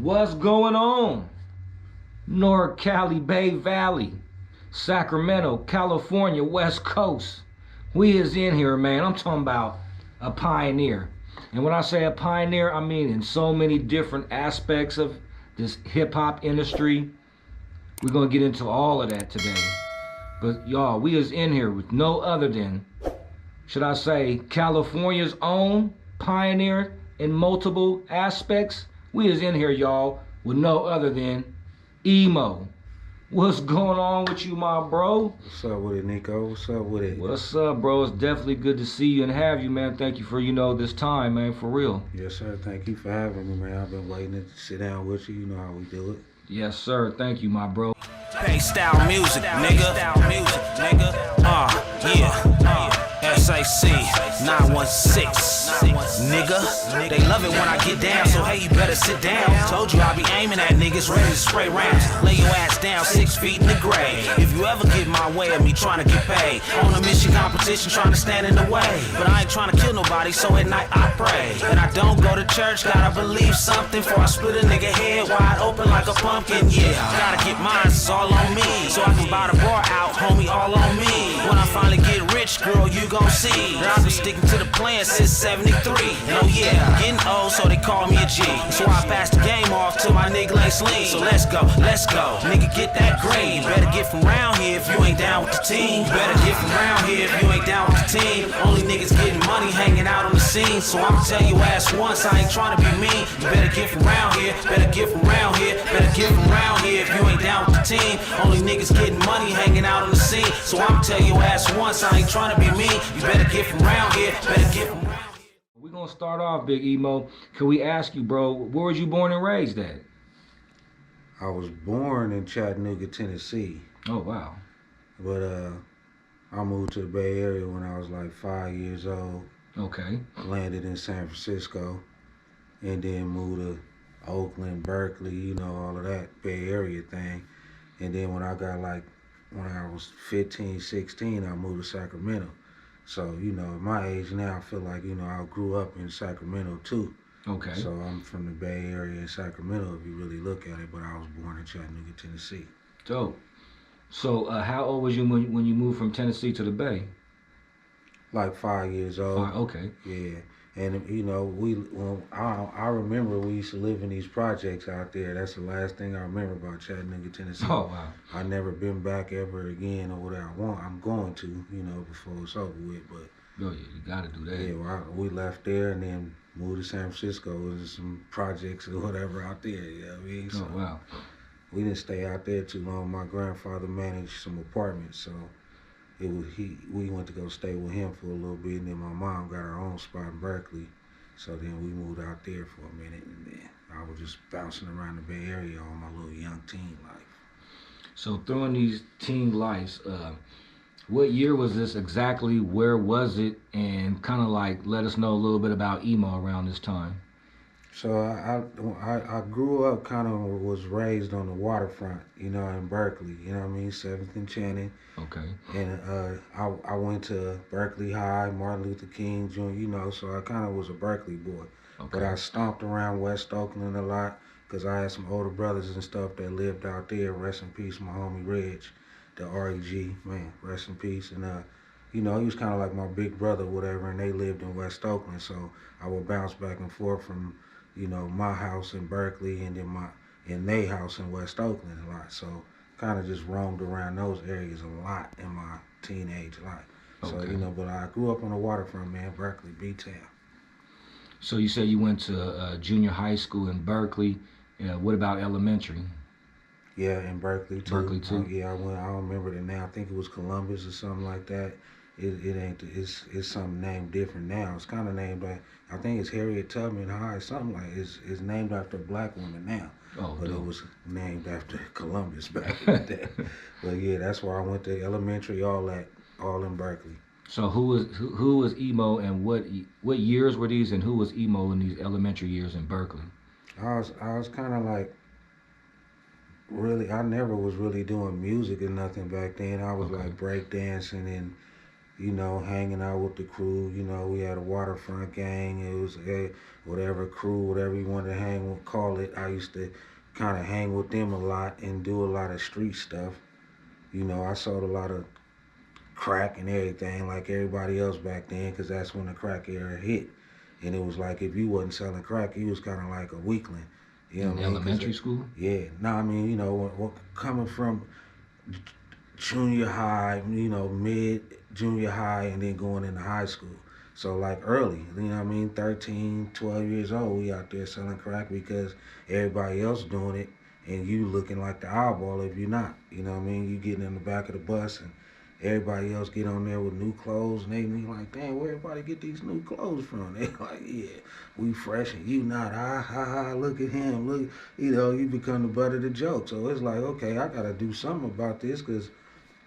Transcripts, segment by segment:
What's going on? North Cali, Bay Valley, Sacramento, California, West Coast. We is in here, man. I'm talking about a pioneer. And when I say a pioneer, I mean in so many different aspects of this hip-hop industry. We're going to get into all of that today. But y'all, we is in here with no other than, should I say, California's own pioneer in multiple aspects. We is in here, y'all, with no other than E-MOE. What's going on with you, my bro? What's up with it, Nico? What's up with it? What's up, bro? It's definitely good to see you and have you, man. Thank you for, this time, man, for real. Yes, sir. Thank you for having me, man. I've been waiting to sit down with you. You know how we do it. Yes, sir. Thank you, my bro. Bass style music, nigga. SAC 916, nigga. They love it when I get down, so hey, you better sit down. Told you I be aiming at niggas ready to spray rounds. Lay your ass down 6 feet in the grave. If you ever get my way of me trying to get paid, on a mission competition trying to stand in the way. But I ain't trying to kill nobody, so at night I pray. And I don't go to church, gotta believe something. Before I split a nigga head wide open like a pumpkin, yeah. Gotta get mine, it's all on me. So I can buy the bar out, homie, all on me. When I finally get rich, girl, you gon' see that I've been sticking to the plan since 73. And oh yeah, getting old, so they call me a G. So I pass the game off to my nigga Lace Lean. So let's go, nigga, get that green. Better get from round here if you ain't down with the team. Better get from round here if you ain't down with the team. Only niggas getting money hanging out on the scene. So I'ma tell you ass once, I ain't trying to be mean. You better get from round here, better get from round here, better get from round here if you ain't down with the team. Only niggas getting money hanging out on the scene. So I'ma tell you ass once, I ain't trying to be mean. You better get from round here, better get from round here. We're going to start off, Big E-MOE. Can we ask you, bro, where was you born and raised at? I was born in Chattanooga, Tennessee. Oh, wow. But I moved to the Bay Area when I was like 5 years old. Okay. Landed in San Francisco. And then moved to Oakland, Berkeley, all of that Bay Area thing. And then when I was 15, 16, I moved to Sacramento. So, at my age now, I feel like, I grew up in Sacramento too. Okay. So I'm from the Bay Area in Sacramento, if you really look at it, but I was born in Chattanooga, Tennessee. Dope. So how old was you when you moved from Tennessee to the Bay? Like 5 years old. Okay. Yeah. And, I remember we used to live in these projects out there. That's the last thing I remember about Chattanooga, Tennessee. Oh, wow. I never been back ever again or whatever I'm going to, before it's over with. But oh, yeah, you got to do that. Yeah, well, we left there and then moved to San Francisco. There's some projects or whatever out there, you know what I mean? So oh, wow. We didn't stay out there too long. My grandfather managed some apartments, so we went to go stay with him for a little bit, and then my mom got her own spot in Berkeley. So then we moved out there for a minute, and then I was just bouncing around the Bay Area all my little young teen life. So during these teen lives, what year was this exactly? Where was it? And kind of like let us know a little bit about E-MOE around this time. So I grew up, kind of was raised on the waterfront, in Berkeley, 7th and Channing. Okay. And I went to Berkeley High, Martin Luther King Jr., so I kind of was a Berkeley boy. Okay. But I stomped around West Oakland a lot because I had some older brothers and stuff that lived out there. Rest in peace, my homie Reg, the REG, man, rest in peace. And, he was kind of like my big brother, whatever, and they lived in West Oakland, so I would bounce back and forth from my house in Berkeley and then their house in West Oakland a lot. So kind of just roamed around those areas a lot in my teenage life. Okay. So, but I grew up on the waterfront, man, Berkeley, B-Town. So you said you went to junior high school in Berkeley. What about elementary? Yeah, in Berkeley too. Berkeley too? Yeah, I don't remember the name. I think it was Columbus or something like that. It's something named different now. It's kind of named like, I think it's Harriet Tubman High, something like it's named after a black woman now. Oh, but dope. It was named after Columbus back in the day. But yeah, that's where I went to elementary, all in Berkeley. So who was E-MOE and what years were these, and who was E-MOE in these elementary years in Berkeley? I was kind of like, really, I never was really doing music or nothing back then. I was like break dancing and you know, hanging out with the crew. You know, we had a waterfront gang. It was whatever crew, whatever you wanted to hang with, call it. I used to kind of hang with them a lot and do a lot of street stuff. You know, I sold a lot of crack and everything like everybody else back then, because that's when the crack era hit. And it was like if you wasn't selling crack, you was kind of like a weakling. You know In what I mean? elementary school? Yeah. No, I mean, you know, coming from junior high, you know, mid junior high, and then going into high school. So like early, you know what I mean, 13, 12 years old, we out there selling crack because everybody else doing it, and you looking like the eyeball if you're not. You know what I mean? You getting in the back of the bus, and everybody else get on there with new clothes, and they be like, damn, where everybody get these new clothes from? They like, yeah, we fresh and you not. Ah, ha, ha, look at him. Look, you know, you become the butt of the joke. So it's like, okay, I got to do something about this because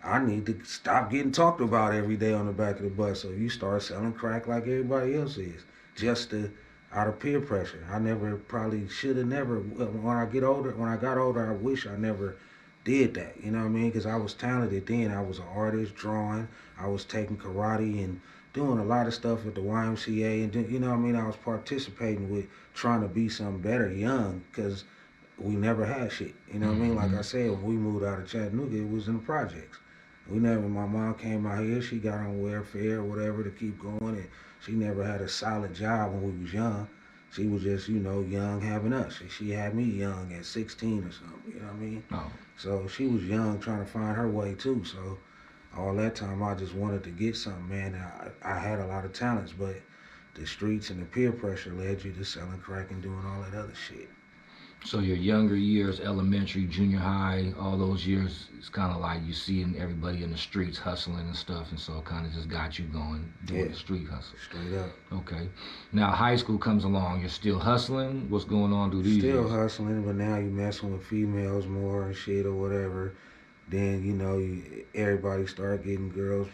I need to stop getting talked about every day on the back of the bus. So you start selling crack like everybody else is, just to out of peer pressure. I never probably should have never. When I got older, I wish I never did that. You know what I mean? Because I was talented then. I was an artist, drawing. I was taking karate and doing a lot of stuff at the YMCA, and you know what I mean. I was participating with trying to be something better young because we never had shit. You know what I mean? Like I said, when we moved out of Chattanooga, it was in the projects. We never, my mom came out here, she got on welfare or whatever to keep going, and she never had a solid job when we was young. She was just, you know, young having us. She had me young at 16 or something, you know what I mean? Oh. So she was young trying to find her way too. So all that time I just wanted to get something, man. And I had a lot of talents, but the streets and the peer pressure led you to selling crack and doing all that other shit. So your younger years, elementary, junior high, all those years, it's kind of like you seeing everybody in the streets hustling and stuff, and so it kind of just got you going doing the street hustle. Straight up. Okay. Now high school comes along. You're still hustling. What's going on through these Still years? hustling, but now you messing with females more and shit or whatever. Then you know everybody start getting girls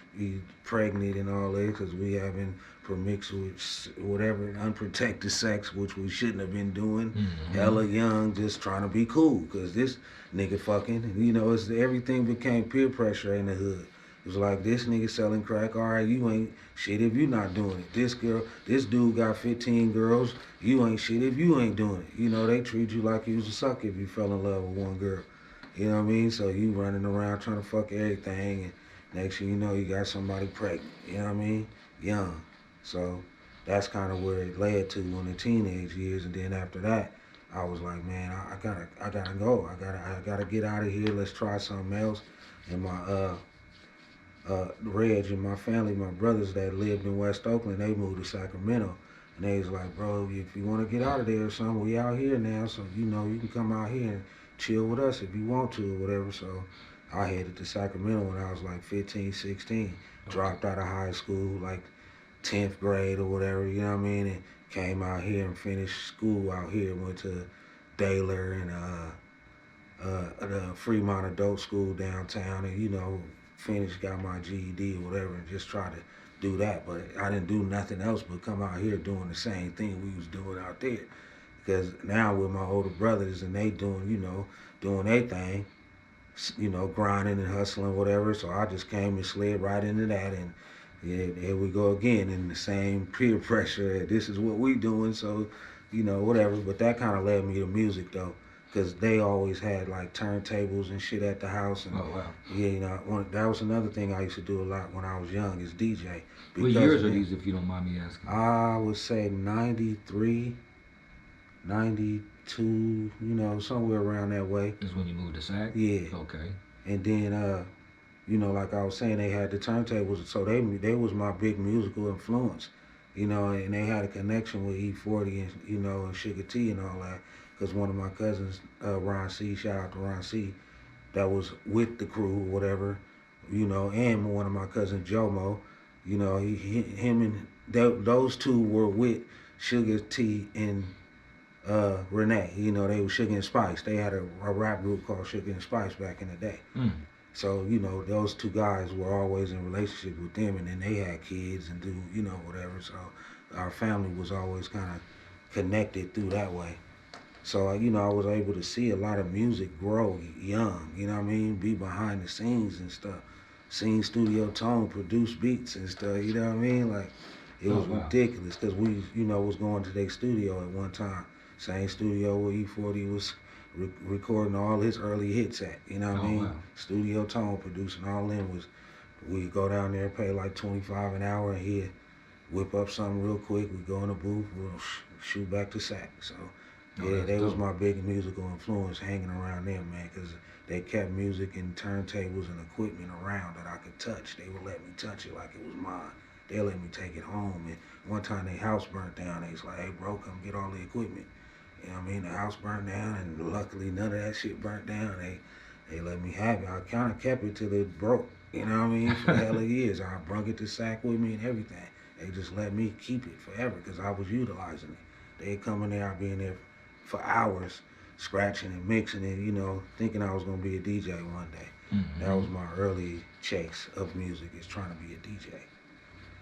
pregnant and all that because we having permixed with whatever unprotected sex, which we shouldn't have been doing. Hella young, just trying to be cool because this nigga fucking. And, you know, it's everything became peer pressure in the hood. It was like this nigga selling crack. All right, you ain't shit if you not doing it. This dude got 15 girls. You ain't shit if you ain't doing it. You know, they treat you like you was a sucker if you fell in love with one girl. You know what I mean? So you running around trying to fuck everything, and next thing you know, you got somebody pregnant. You know what I mean? Young. So that's kind of where it led to in the teenage years, and then after that, I was like, man, I gotta go. I gotta get out of here. Let's try something else. And my Reg and my family, my brothers that lived in West Oakland, they moved to Sacramento. And they was like, bro, if you want to get out of there or something, we out here now, so you know you can come out here and chill with us if you want to or whatever. So I headed to Sacramento when I was like 15, 16. Dropped out of high school, like 10th grade or whatever, you know what I mean? And came out here and finished school out here. Went to Daler and the Fremont Adult School downtown, and you know, finished, got my GED or whatever, and just tried to do that. But I didn't do nothing else but come out here doing the same thing we was doing out there. Because now with my older brothers and they doing, you know, doing their thing, you know, grinding and hustling, whatever. So I just came and slid right into that, and yeah, here we go again in the same peer pressure. This is what we doing, so you know, whatever. But that kind of led me to music though, because they always had like turntables and shit at the house. And, Oh, wow. Yeah, you know, that was another thing I used to do a lot when I was young is DJ. What years are these, if you don't mind me asking? I would say 93, 92, you know, somewhere around that way. Is when you moved to Sac? Yeah. Okay. And then, you know, like I was saying, they had the turntables, so they was my big musical influence, you know, and they had a connection with E40 and, you know, and Sugar T and all that, because one of my cousins, Ron C, shout out to Ron C, that was with the crew, whatever, you know, and one of my cousins, Jomo, you know, him and those two were with Sugar T and Renee. You know, they were Sugar and Spice. They had a rap group called Sugar and Spice back in the day. So, you know, those two guys were always in relationship with them, and then they had kids and do, you know, whatever. So our family was always kind of connected through that way. So, you know, I was able to see a lot of music grow young, you know what I mean, be behind the scenes and stuff. seen Studio Tone produce beats and stuff. You know what I mean? Like it was ridiculous because we, you know, was going to their studio at one time. Same studio where E-40 was recording all his early hits at. You know what I mean? Wow. Studio Tone producing all them was. We go down there, pay like $25 an hour, and he'd whip up something real quick. We go in the booth, we'll shoot back to sack. So, yeah, that was my big musical influence hanging around them, man, because they kept music and turntables and equipment around that I could touch. They would let me touch it like it was mine. They'll let me take it home. And one time their house burnt down. They was like, hey, bro, come get all the equipment. You know what I mean? The house burnt down, and luckily none of that shit burnt down. They let me have it. I kind of kept it till it broke. You know what I mean? For hella years. I brung it to sack with me and everything. They just let me keep it forever because I was utilizing it. They'd come in there, I'd be in there for hours scratching and mixing it, you know, thinking I was going to be a DJ one day. Mm-hmm. That was my early chase of music, is trying to be a DJ.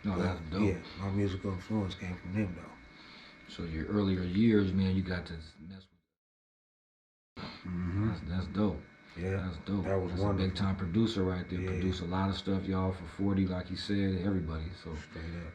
No, but, that's dope. Yeah, my musical influence came from them, though. So your earlier years, man, you got to mess with. Mm-hmm. That's dope. Yeah, that's dope. That was that's a big time producer right there. Yeah. Produced a lot of stuff, y'all, for 40, like you said, everybody. So straight up.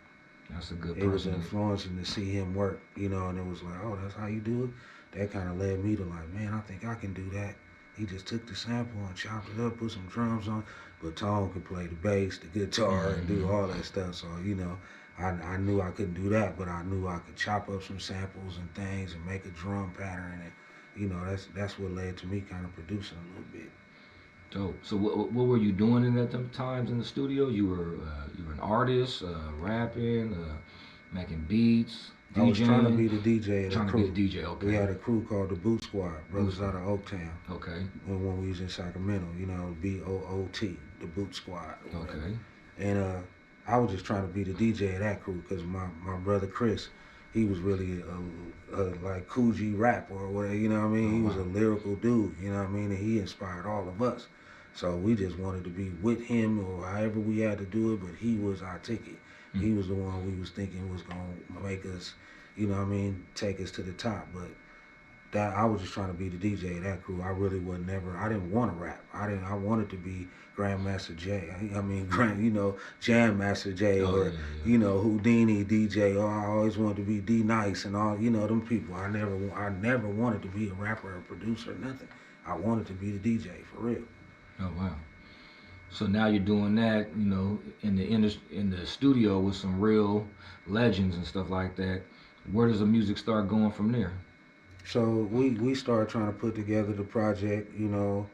That's a good person. It was influencing to see him work, you know, and it was like, oh, that's how you do it? That kind of led me to like, man, I think I can do that. He just took the sample and chopped it up, put some drums on, but Tone could play the bass, the guitar, and do all that stuff. So, you know, I knew I couldn't do that, but I knew I could chop up some samples and things and make a drum pattern. And, you know, that's what led to me kind of producing a little bit. Dope. So what were you doing in that times in the studio? You were an artist, rapping, making beats, DJing? I was trying to be the DJ of the crew. Trying to be the DJ, okay. We had a crew called the Boot Squad, brothers out of Oaktown. Okay. When we was in Sacramento, you know, BOOT, the Boot Squad. Okay. And I was just trying to be the DJ of that crew because my brother Chris, he was really like Coogee rap or whatever, you know what I mean? He was a lyrical dude, you know what I mean? And he inspired all of us. So we just wanted to be with him or however we had to do it, but he was our ticket. Mm-hmm. He was the one we was thinking was going to make us, you know what I mean, take us to the top. But that I was just trying to be the DJ of that crew. I really was never, I didn't want to rap. I wanted to be Grandmaster J. I mean, you know, Jam Master J or, you know, Houdini DJ. Or I always wanted to be D Nice and all, you know, them people. I never wanted to be a rapper or a producer or nothing. I wanted to be the DJ, for real. Oh, wow. So now you're doing that, you know, in the studio with some real legends and stuff like that. Where does the music start going from there? So we started trying to put together the project, you know,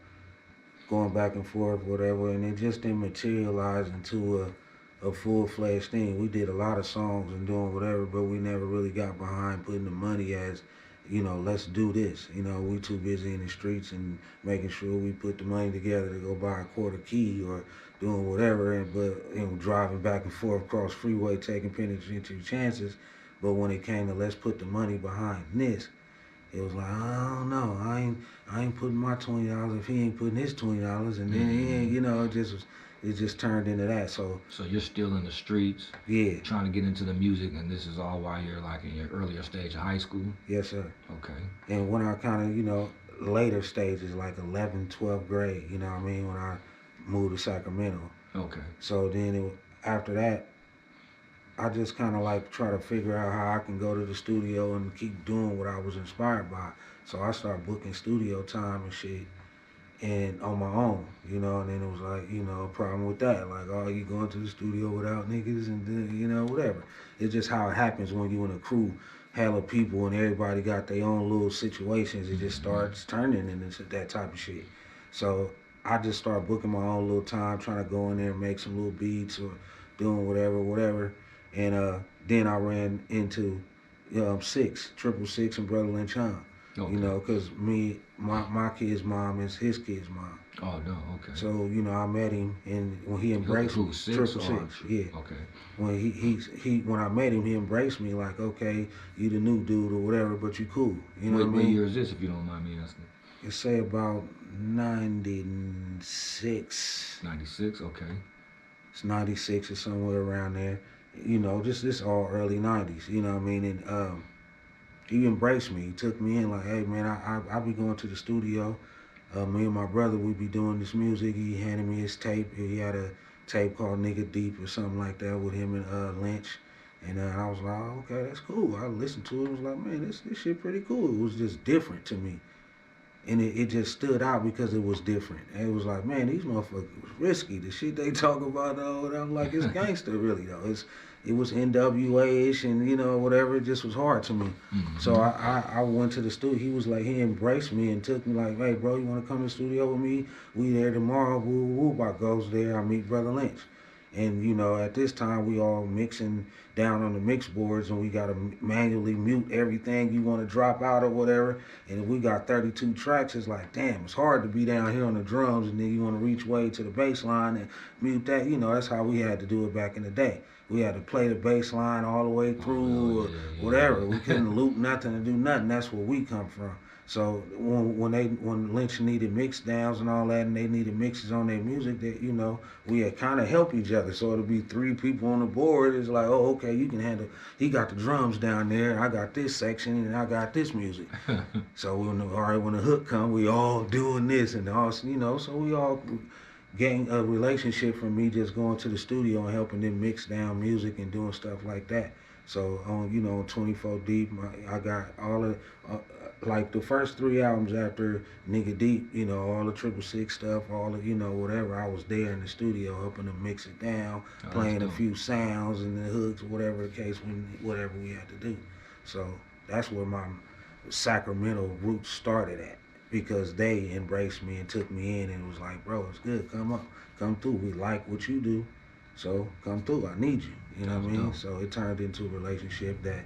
going back and forth, whatever, and it just didn't materialize into a full-fledged thing. We did a lot of songs and doing whatever, but we never really got behind putting the money as, you know, let's do this. You know, we too busy in the streets and making sure we put the money together to go buy a quarter key or doing whatever, but, you know, driving back and forth across freeway, taking penitentiary chances. But when it came to let's put the money behind this, it was like, I don't know, I ain't putting my $20 if he ain't putting his $20, and then he ain't, you know, it just turned into that. So you're still in the streets, yeah, trying to get into the music, and this is all while you're like in your earlier stage of high school? Yes, sir. Okay. And when I kind of, you know, later stages, like 11th, 12th grade, you know what I mean, when I moved to Sacramento. Okay. So then after that, I just kind of like try to figure out how I can go to the studio and keep doing what I was inspired by. So I started booking studio time and shit, and on my own, you know, and then it was like, you know, a problem with that. Like, oh, you going to the studio without niggas and then, you know, whatever. It's just how it happens when you in a crew, hella people, and everybody got their own little situations. It just starts turning into that type of shit. So I just started booking my own little time, trying to go in there and make some little beats or doing whatever. And then I ran into Triple Six and Brotha Lynch Hung. Okay. You know, because my kid's mom is his kid's mom. Oh, no, okay. So, you know, I met him, and when he embraced me, Triple Six, yeah. Okay. When I met him, he embraced me like, okay, you the new dude or whatever, but you cool. You know what I mean? What year is this, if you don't mind me asking? It's say about 96. 96, okay. It's 96 or somewhere around there. You know, this all early 90s, you know what I mean? And he embraced me. He took me in like, hey, man, I be going to the studio. Me and my brother, we be doing this music. He handed me his tape. He had a tape called Nigga Deep or something like that with him and Lynch. And I was like, oh, okay, that's cool. I listened to it. I was like, man, this shit pretty cool. It was just different to me. And it just stood out because it was different. And it was like, man, these motherfuckers was risky. The shit they talk about, though, and I'm like, it's gangster, really, though. It was NWA-ish and, you know, whatever. It just was hard to me. Mm-hmm. So I went to the studio. He was like, he embraced me and took me like, hey, bro, you want to come to the studio with me? We there tomorrow. Woo, woo. I goes there. I meet Brotha Lynch. And, you know, at this time, we all mixing down on the mix boards, and we got to manually mute everything you want to drop out or whatever. And if we got 32 tracks, it's like, damn, it's hard to be down here on the drums, and then you want to reach way to the bass line and mute that. You know, that's how we had to do it back in the day. We had to play the bass line all the way through or whatever. We couldn't loop nothing and do nothing. That's where we come from. So when Lynch needed mix downs and all that, and they needed mixes on their music, that, you know, we had kind of help each other. So it'll be 3 people on the board. It's like, oh, okay, you can handle. He got the drums down there. I got this section, and I got this music. So when the hook come, we all doing this, and all, you know. So we all gained a relationship from me just going to the studio and helping them mix down music and doing stuff like that. So on, you know, 24 Deep, I got all of. Like the first 3 albums after Nigga Deep, you know, all the 666 stuff, all the, you know, whatever, I was there in the studio helping them mix it down, playing a few sounds and the hooks, whatever the case, whatever we had to do. So that's where my Sacramento roots started at, because they embraced me and took me in and was like, bro, it's good, come up, come through. We like what you do, so come through. I need you. You know what I mean? Dope. So it turned into a relationship that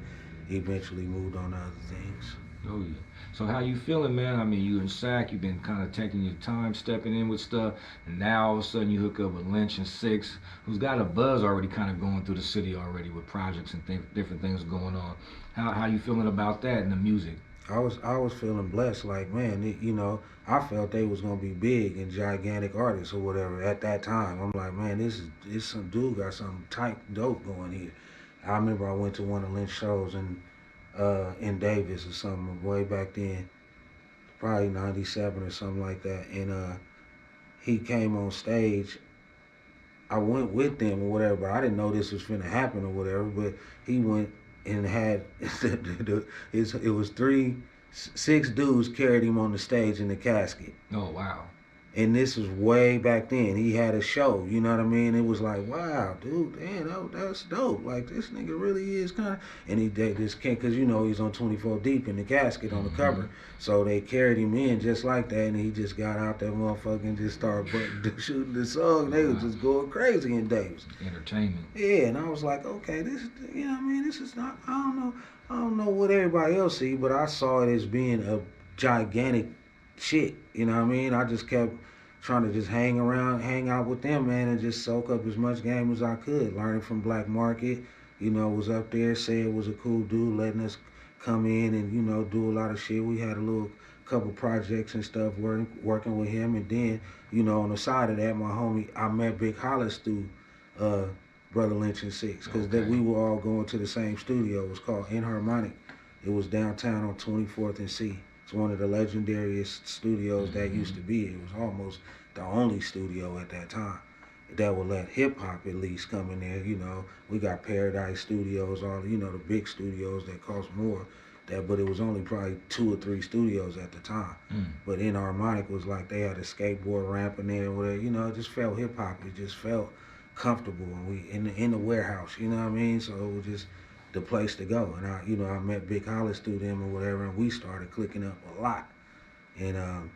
eventually moved on to other things. Oh yeah. So how you feeling, man? I mean, you in Sac, you've been kind of taking your time, stepping in with stuff, and now all of a sudden you hook up with Lynch and Six, who's got a buzz already kind of going through the city already with projects and different things going on. How you feeling about that in the music? I was feeling blessed. Like, man, you know, I felt they was gonna be big and gigantic artists or whatever at that time. I'm like, man, this some dude got some tight dope going here. I remember I went to one of Lynch shows in Davis or something way back then, probably 97 or something like that, and he came on stage. I went with them or whatever, but I didn't know this was finna happen or whatever, but he went and had, it was 6 dudes carried him on the stage in the casket. Oh, wow. And this was way back then. He had a show, you know what I mean? It was like, wow, dude, damn, that's dope. Like, this nigga really is kind of... And he did this, because, you know, he's on 24 Deep in the casket on the cover. So they carried him in just like that, and he just got out that motherfucker and just started shooting the song. They was just going crazy in Davis. Entertainment. Yeah, and I was like, okay, this, you know what I mean? This is not, I don't know what everybody else see, but I saw it as being a gigantic shit, you know what I mean? I just kept trying to just hang out with them, man, and just soak up as much game as I could. Learning from Black Market, you know, was up there, said was a cool dude, letting us come in and, you know, do a lot of shit. We had a couple projects and stuff working with him, and then, you know, on the side of that, my homie, I met Big Hollis through Brotha Lynch and Six, because we were all going to the same studio. It was called Inharmonic. It was downtown on 24th and C. It's one of the legendariest studios that used to be. It was almost the only studio at that time that would let hip hop at least come in there. You know, we got Paradise Studios, all, you know, the big studios that cost more. But it was only probably 2 or 3 studios at the time. But Inharmonic was like, they had a skateboard ramp in there, whatever. You know, it just felt hip hop. It just felt comfortable, and we in the warehouse. You know what I mean? So it was just the place to go. And I met Big Hollis through them or whatever, and we started clicking up a lot. And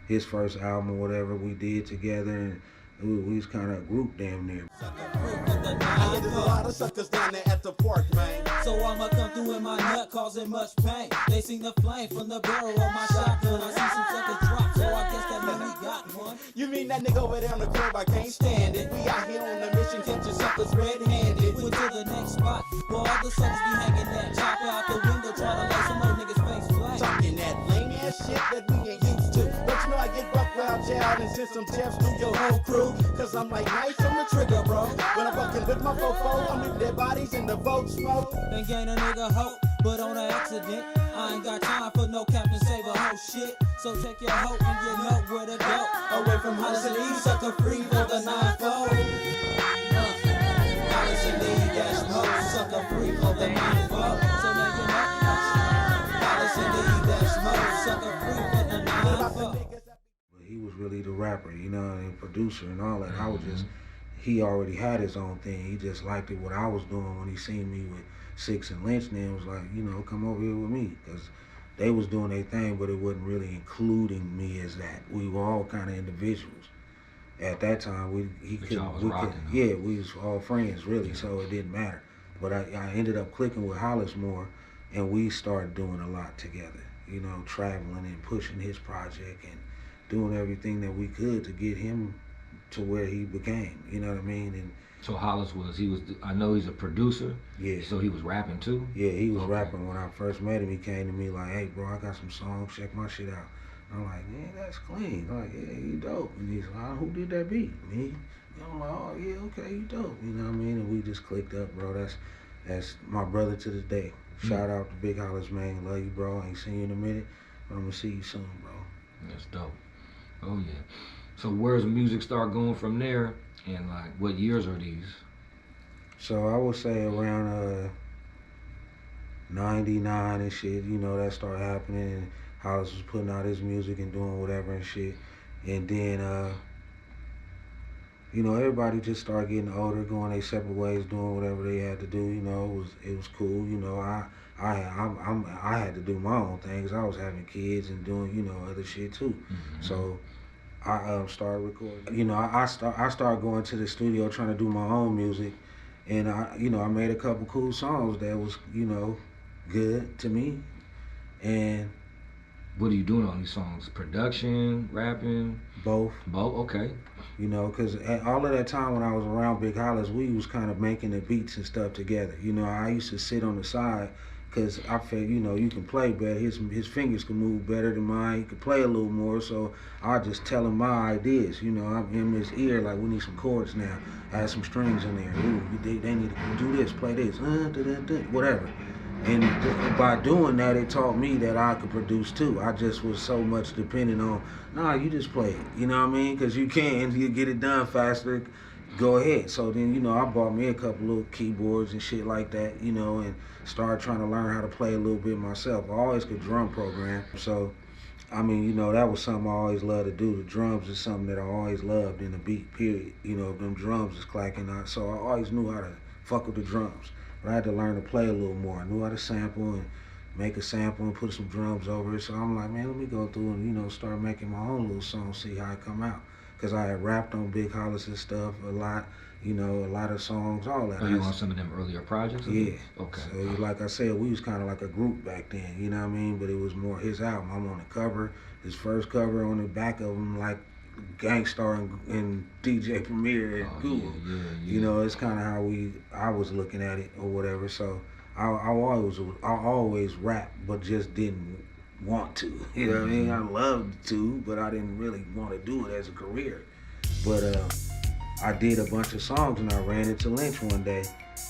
his first album or whatever we did together, and we was kind of a group damn near. I hit a lot of suckers down there at the park, man. So I'ma come through in my nut, causing much pain. They seen the flame from the barrel of my shotgun. I see some suckers drop, so I guess that mean we got one. You mean that nigga over there on the curb? I can't stand it. We out here on the mission, catch your suckers red-handed. Went to the next spot where all the suckers be hanging that chopper out the window, try to let some other niggas face flat. Talking that lame ass shit that we ain't used to. But you know I get buck wild child and send some tips through your whole crew. Cause I'm like nice on the trigger, bro. When I'm fucking with my fofo, I'm leaving their bodies in the boat smoke. Then gain a nigga hope, but on an accident. I ain't got time for no Captain Save a whole shit. So take your hoe and you know where to go. Away from Hollis and Lee, sucker free for the 9-4. Hollis and Lee, dash mo, sucker free for the 9-4. So now you know. Hollis and Lee, dash mo, sucker free for the 9-4. But he was really the rapper, you know, and producer and all that. I was just, he already had his own thing. He just liked it what I was doing when he seen me with Six and Lynch, and then was like, you know, come over here with me, because they was doing their thing, but it wasn't really including me as that. We were all kind of individuals. At that time, we was all friends, really, so it didn't matter. But I ended up clicking with Hollis more, and we started doing a lot together, you know, traveling and pushing his project and doing everything that we could to get him to where he became, you know what I mean? And so Hollis I know he's a producer. Yeah. So he was rapping too? Yeah, he was rapping. When I first met him, he came to me like, hey bro, I got some songs, check my shit out. And I'm like, man, that's clean. I'm like, yeah, you dope. And he's like, who did that beat? Me? And I'm like, oh yeah, okay, you dope. You know what I mean? And we just clicked up, bro. That's my brother to this day. Shout out to Big Hollis, man. Love you, bro. I ain't seen you in a minute, but I'm gonna see you soon, bro. That's dope. Oh yeah. So where's the music start going from there? And like, what years are these? So I would say around 99 and shit, you know, that started happening, and Hollis was putting out his music and doing whatever and shit. And then, you know, everybody just started getting older, going their separate ways, doing whatever they had to do, you know, it was cool, you know. I had to do my own thing, 'cause I was having kids and doing, you know, other shit too. So I started recording. You know, I started going to the studio trying to do my own music, and I made a couple cool songs that was, you know, good to me. And what are you doing on these songs? Production, rapping? Both. Both, okay. You know, 'cause all of that time when I was around Big Hollis, we was kind of making the beats and stuff together. You know, I used to sit on the side, 'cause I felt, you know, you can play better. His fingers can move better than mine. He could play a little more, so I just tell him my ideas. You know, I'm in his ear like, we need some chords now. Add some strings in there. Ooh, they need to do this, play this, whatever. And by doing that, it taught me that I could produce too. I just was so much dependent on, nah, you just play it. You know what I mean? Because you get it done faster. Go ahead. So then, you know, I bought me a couple little keyboards and shit like that, you know, and started trying to learn how to play a little bit myself. I always could drum program. So, I mean, you know, that was something I always loved to do. The drums is something that I always loved in the beat, period. You know, them drums is clacking out. So I always knew how to fuck with the drums. But I had to learn to play a little more. I knew how to sample and make a sample and put some drums over it. So I'm like, man, let me go through and, you know, start making my own little song, see how it come out. Because I had rapped on Big Hollis' stuff a lot, you know, a lot of songs, all that. Are you on some of them earlier projects? Yeah. Okay. So like I said, we was kind of like a group back then, you know what I mean? But it was more his album. I'm on the cover, his first cover, on the back of him, like Gangstar and DJ Premier and Google. Yeah. You know, it's kind of how I was looking at it or whatever. So I always rap, but just didn't want to. You know what I mean? I loved to, but I didn't really want to do it as a career. But I did a bunch of songs, and I ran into Lynch one day,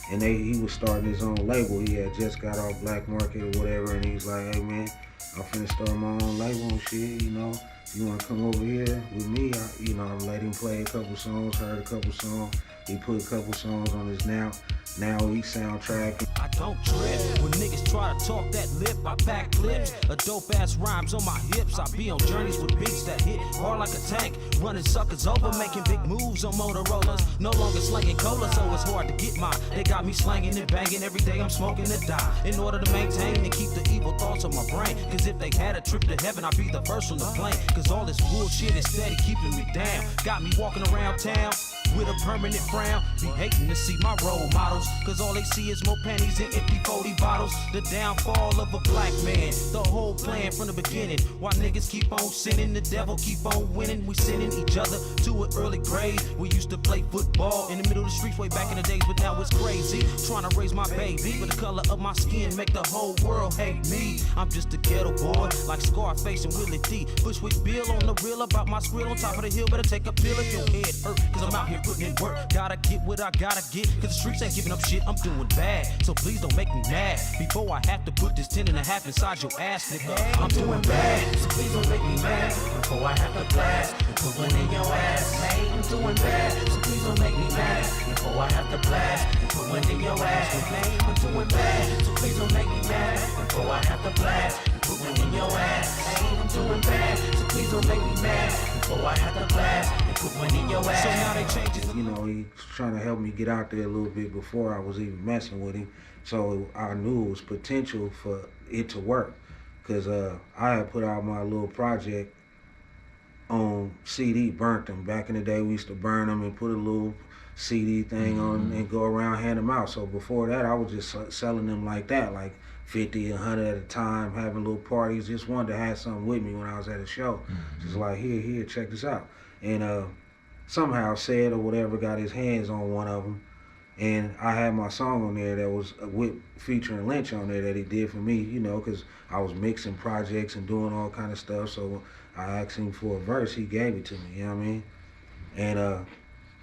and he was starting his own label. He had just got off Black Market or whatever, and he was like, hey man, I'm finna start my own label and shit, you know. You wanna come over here with me? I let him play a couple songs, heard a couple songs. He put a couple songs on his Now Eat soundtrack. I don't trip when niggas try to talk that lip. I back clips, a dope ass rhymes on my hips. I be on journeys with beats that hit hard like a tank, running suckers over, making big moves on Motorola's. No longer slanging cola, so it's hard to get mine. They got me slanging and banging every day. I'm smoking to die in order to maintain and keep the evil thoughts on my brain. 'Cause if they had a trip to heaven, I'd be the first on the plane. 'Cause all this bullshit is steady keeping me down. Got me walking around town with a permanent frown. Be hating to see my role models, 'cause all they see is more panties and empty 40 bottles. The downfall of a black man, the whole plan from the beginning. While niggas keep on sinning, the devil keep on winning. We sending each other to an early grave. We used to play football in the middle of the streets way back in the days, but now it's crazy. Trying to raise my baby, but the color of my skin make the whole world hate me. I'm just a ghetto boy, like Scarface and Willie D. Bushwick Bill on the real about my skrill on top of the hill. Better take a pill if your head hurt, 'cause I'm out here been putting in work. Gotta get what I gotta get, cause the streets ain't giving up shit, I'm doing bad. So please don't make me mad before I have to put this 10.5 inside your ass, nigga. I'm doing bad, so please don't make me mad before I have to blast and put one in your ass. Hey, I'm doing bad, so please don't make me mad before I have to blast and put one in your ass. Hey, I'm doing bad, so please don't make me mad before I have to blast and put one in your ass. Hey, I'm doing bad, so please don't make me mad before I have to blast and put one in your ass. So now they change it. You know, he was trying to help me get out there a little bit before I was even messing with him. So I knew it was potential for it to work. Because I had put out my little project on CD, burnt them. Back in the day, we used to burn them and put a little CD thing on and go around, hand them out. So before that, I was just selling them like that, like 50, 100 at a time, having little parties. Just wanted to have something with me when I was at a show. Just like, here, check this out. And somehow Said or whatever got his hands on one of them. And I had my song on there that was featuring Lynch on there that he did for me, you know, because I was mixing projects and doing all kind of stuff. So I asked him for a verse, he gave it to me, you know what I mean? And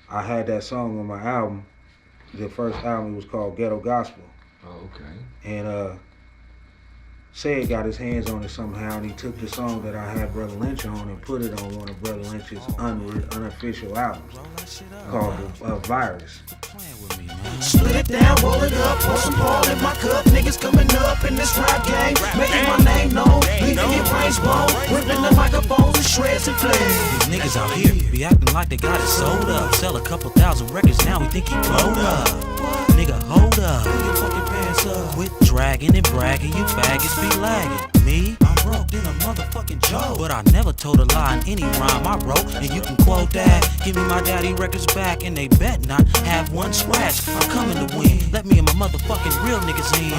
I had that song on my album. The first album was called Ghetto Gospel. Oh, okay. And Said got his hands on it somehow, and he took the song that I had Brotha Lynch on and put it on one of Brotha Lynch's unofficial albums called Virus. Split it down, roll it up, pour some ball in my cup. Niggas coming up in this rap game, making my name known, leaving your brains blown, ripping the microphones and shreds and flames. These niggas out here be acting like they got it sold up. Sell a couple thousand records, now we think he blowed up. Nigga, hold up, pull your fucking pants up. Quit dragging and bragging, you faggots be lagging. Me, I'm broke in a motherfucking joke, but I never told a lie in any rhyme I wrote. And you can quote that, give me my daddy records back, and they bet not have one scratch. I'm coming to win, let me and my motherfucking real niggas in.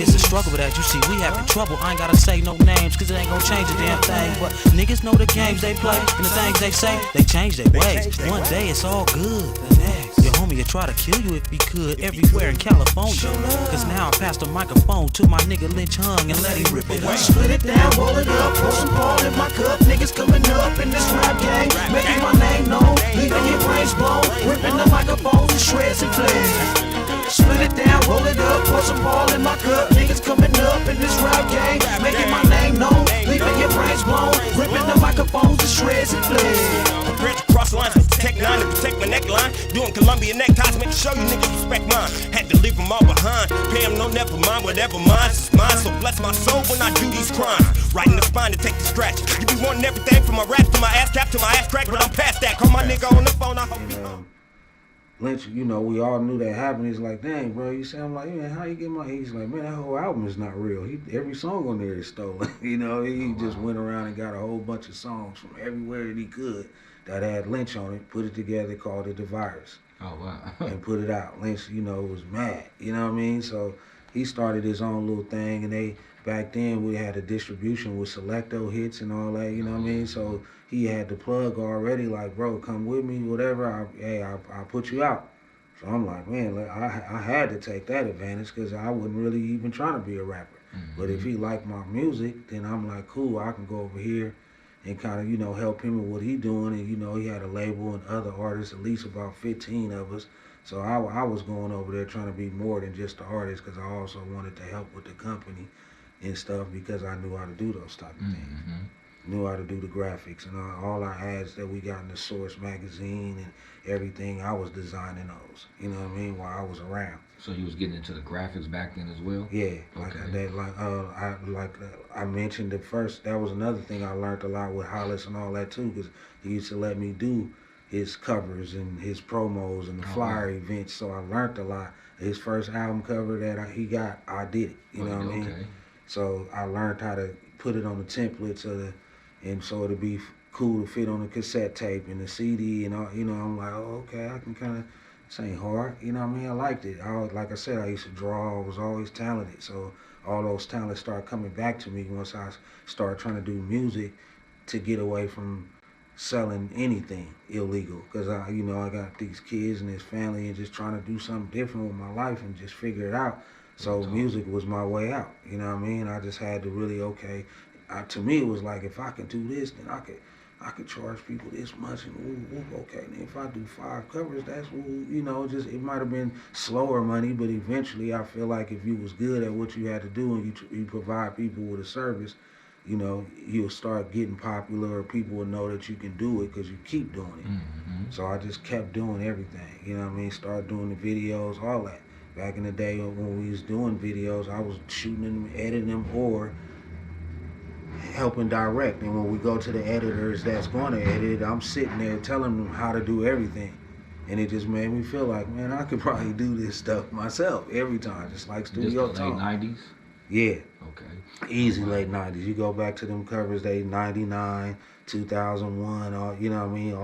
It's a struggle with that, you see, we having trouble. I ain't gotta say no names, cause it ain't gonna change a damn thing. But niggas know the games they play, and the things they say, they change their ways. One day it's all good, the next, your homie will try to kill you if he could, everywhere in California. Cause now I pass the microphone to my nigga Lynch Hung and let him rip it away. Split it down, roll it up, pour some ball in my cup. Niggas coming up in this rap game, making my name known, leaving your brains blown, ripping the microphones and shreds and flames. Split it down, roll it up, pour some ball in my cup. Niggas coming up in this rap game, making my name known, leaving your brains blown, ripping the microphones and shreds and flames. Prepared to cross lines, protect nine, to protect my neckline. Doing Columbia neckties, make sure you niggas respect mine. Had to leave them all behind, pay them no never mind, whatever mine is mine. So bless my soul when I do these crimes. Right in the spine to take the scratch. You be wanting everything from my raps to my ass cap to my ass crack, but I'm past that. Call my nigga on the phone, I hope you know. Lynch, you know, we all knew that happened. He's like, dang, bro, you say, I'm like, man, how you get my, he's like, man, that whole album is not real. Every song on there is stolen. You know, he just went around and got a whole bunch of songs from everywhere that he could that had Lynch on it, put it together, called it The Virus. Oh, wow. And put it out. Lynch, you know, was mad. You know what I mean? So he started his own little thing, and back then we had a distribution with Selecto hits and all that, you know what I mean? So he had the plug already, like, bro, come with me, whatever, I'll put you out. So I'm like, man, I had to take that advantage because I wasn't really even trying to be a rapper. But if he liked my music, then I'm like, cool, I can go over here and kind of, you know, help him with what he doing. And, you know, he had a label and other artists, at least about 15 of us. So I was going over there trying to be more than just the artist because I also wanted to help with the company and stuff because I knew how to do those type of things. Knew how to do the graphics and all our ads that we got in the Source magazine and everything. I was designing those, you know what I mean, while I was around. So you was getting into the graphics back then as well? Yeah, I mentioned at first, that was another thing I learned a lot with Hollis and all that too, because he used to let me do his covers and his promos and the flyer events, so I learned a lot. His first album cover that he got, I did it, you know what I mean? So I learned how to put it on the templates and so it'd be cool to fit on the cassette tape and the CD and all, you know, I'm like, oh, okay, I can kind of, this ain't hard, you know what I mean? I liked it. Like I said, I used to draw, I was always talented, so all those talents started coming back to me once I started trying to do music to get away from selling anything illegal, because I got these kids and this family and just trying to do something different with my life and just figure it out. So music was my way out, you know what I mean? I just had to really, okay, to me, it was like, if I can do this, then I could charge people this much, and okay. And if I do 5 covers, that's you know, just it might have been slower money, but eventually, I feel like if you was good at what you had to do and you provide people with a service, you know, you'll start getting popular, or people will know that you can do it because you keep doing it. Mm-hmm. So I just kept doing everything. You know what I mean? Started doing the videos, all that. Back in the day when we was doing videos, I was shooting them, editing them, or helping direct. And when we go to the editors that's going to edit, I'm sitting there telling them how to do everything. And it just made me feel like, man, I could probably do this stuff myself every time, just like studio Just the late time. 90s? Yeah. Okay. Easy late 90s. You go back to them covers, they 99, 2001, all, you know what I mean?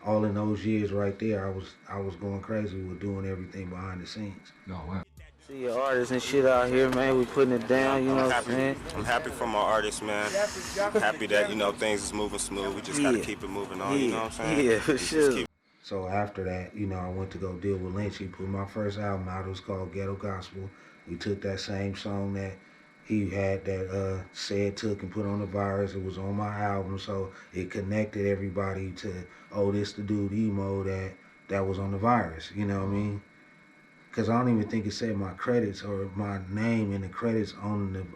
All in those years right there, I was going crazy with doing everything behind the scenes. No, wow. See your artists and shit out here, man. We putting it down, you know what I'm saying? I'm happy for my artists, man. Happy that, you know, things is moving smooth. We just gotta keep it moving on, you know what I'm saying? Yeah, for Just sure. keep- So after that, you know, I went to go deal with Lynch. He put my first album out. It was called Ghetto Gospel. We took that same song that he had that Said took and put on the virus. It was on my album, so it connected everybody to, oh, this the dude E-MOE that was on the virus. You know what I mean? Because I don't even think it said my credits or my name in the credits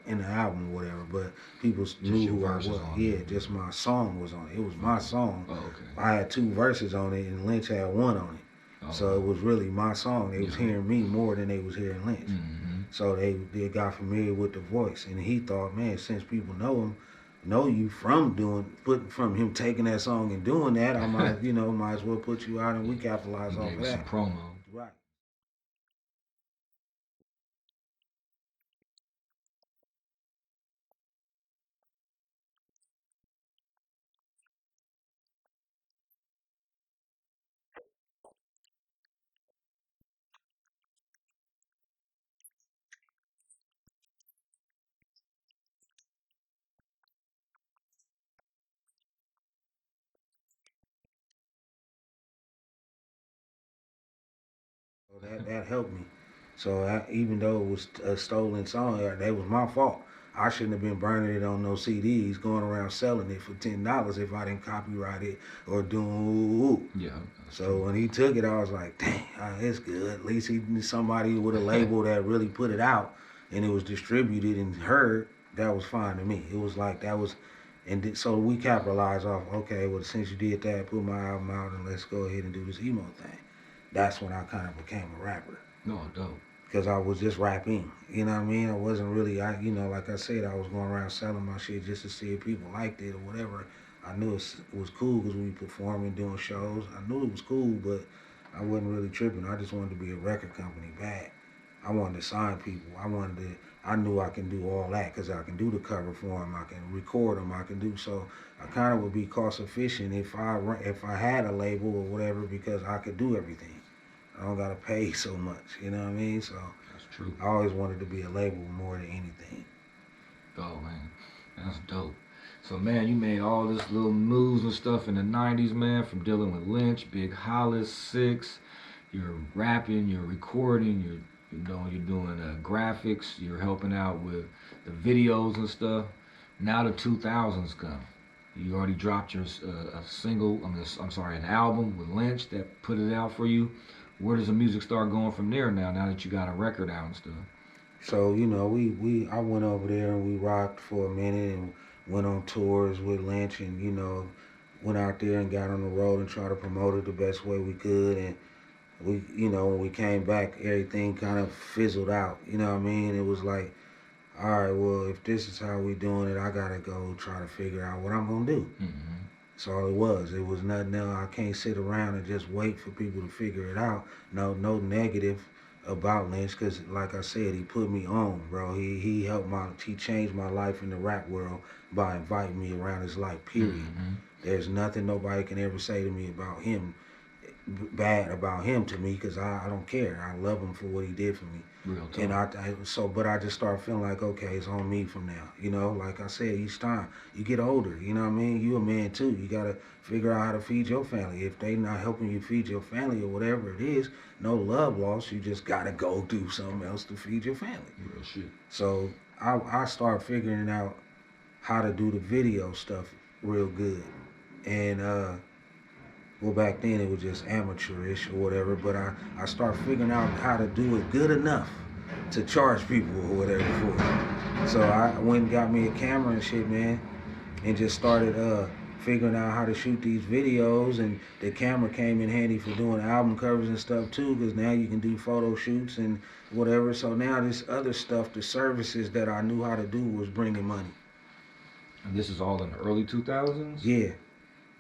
in the album or whatever, but people knew who I was. Yeah, just my song was on it. It was my song. Oh, okay. I had 2 verses on it, and Lynch had 1 on it. Oh, So it was really my song. They was yeah. hearing me more than they was hearing Lynch. Mm-hmm. So they got familiar with the voice, and he thought, man, since people know you from him taking that song and doing that, I might, you know, might as well put you out and we capitalize He off gave of us some that. promo. Right. So that helped me. So even though it was a stolen song, that was my fault. I shouldn't have been burning it on no CDs, going around selling it for $10 if I didn't copyright it or doing. Yeah. So when he took it, I was like, dang, it's good. At least somebody with a label that really put it out and it was distributed and heard. That was fine to me. It was like that was, so we capitalized off. Okay, well since you did that, put my album out and let's go ahead and do this E-MOE thing. That's when I kind of became a rapper. No, dope. Because I was just rapping, you know what I mean? I wasn't really, you know, like I said, I was going around selling my shit just to see if people liked it or whatever. I knew it was cool because we performing, doing shows. I knew it was cool, but I wasn't really tripping. I just wanted to be a record company bad. I wanted to sign people. I knew I can do all that because I can do the cover for them. I can record them. I can do so. I kind of would be cost efficient if I had a label or whatever because I could do everything. I don't gotta pay so much, you know what I mean? So That's true. I always wanted to be a label more than anything. Oh, man. That's dope. So, man, you made all this little moves and stuff in the 90s, man, from dealing with Lynch, Big Hollis, 6. You're rapping, you're recording, you're doing graphics, you're helping out with the videos and stuff. Now the 2000s come. You already dropped your an album with Lynch that put it out for you. Where does the music start going from there now that you got a record out and stuff? So, you know, I went over there and we rocked for a minute and went on tours with Lynch and, you know, went out there and got on the road and tried to promote it the best way we could. And we, you know, when we came back, everything kind of fizzled out. You know what I mean? It was like, all right, well, if this is how we doing it, I gotta go try to figure out what I'm gonna do. Mm-hmm. That's all it was. It was nothing else. I can't sit around and just wait for people to figure it out. No negative about Lynch, because like I said, he put me on, bro. He changed my life in the rap world by inviting me around his life, period. Mm-hmm. There's nothing nobody can ever say to me about him, bad about him to me, because I don't care. I love him for what he did for me. Real talk. And but I just started feeling like, okay, it's on me from now. You know, like I said, each time you get older, you know what I mean? You a man too. You gotta figure out how to feed your family. If they not helping you feed your family or whatever it is, no love lost. You just gotta go do something else to feed your family. Real shit. So I started figuring out how to do the video stuff real good. And well, back then it was just amateurish or whatever, but I started figuring out how to do it good enough to charge people or whatever for it. So I went and got me a camera and shit, man, and just started figuring out how to shoot these videos, and the camera came in handy for doing album covers and stuff too, because now you can do photo shoots and whatever. So now this other stuff, the services that I knew how to do was bringing money. And this is all in the early 2000s? Yeah.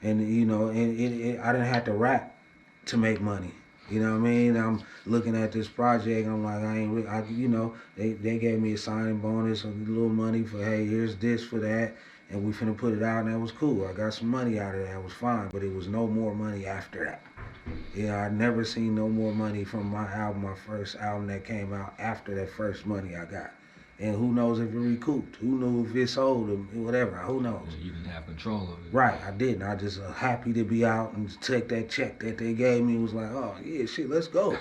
And you know, and I didn't have to rap to make money. You know what I mean? I'm looking at this project and I'm like, you know, they gave me a signing bonus, a little money for, hey, here's this for that, and we finna put it out, and that was cool. I got some money out of that, it was fine, but it was no more money after that. Yeah, I'd never seen no more money from my album, my first album that came out after that first money I got. And who knows if it recouped? Who knew if it sold or whatever? Who knows? You didn't have control of it. Right, I didn't. I just happy to be out and take that check that they gave me. It was like, oh yeah, shit, let's go.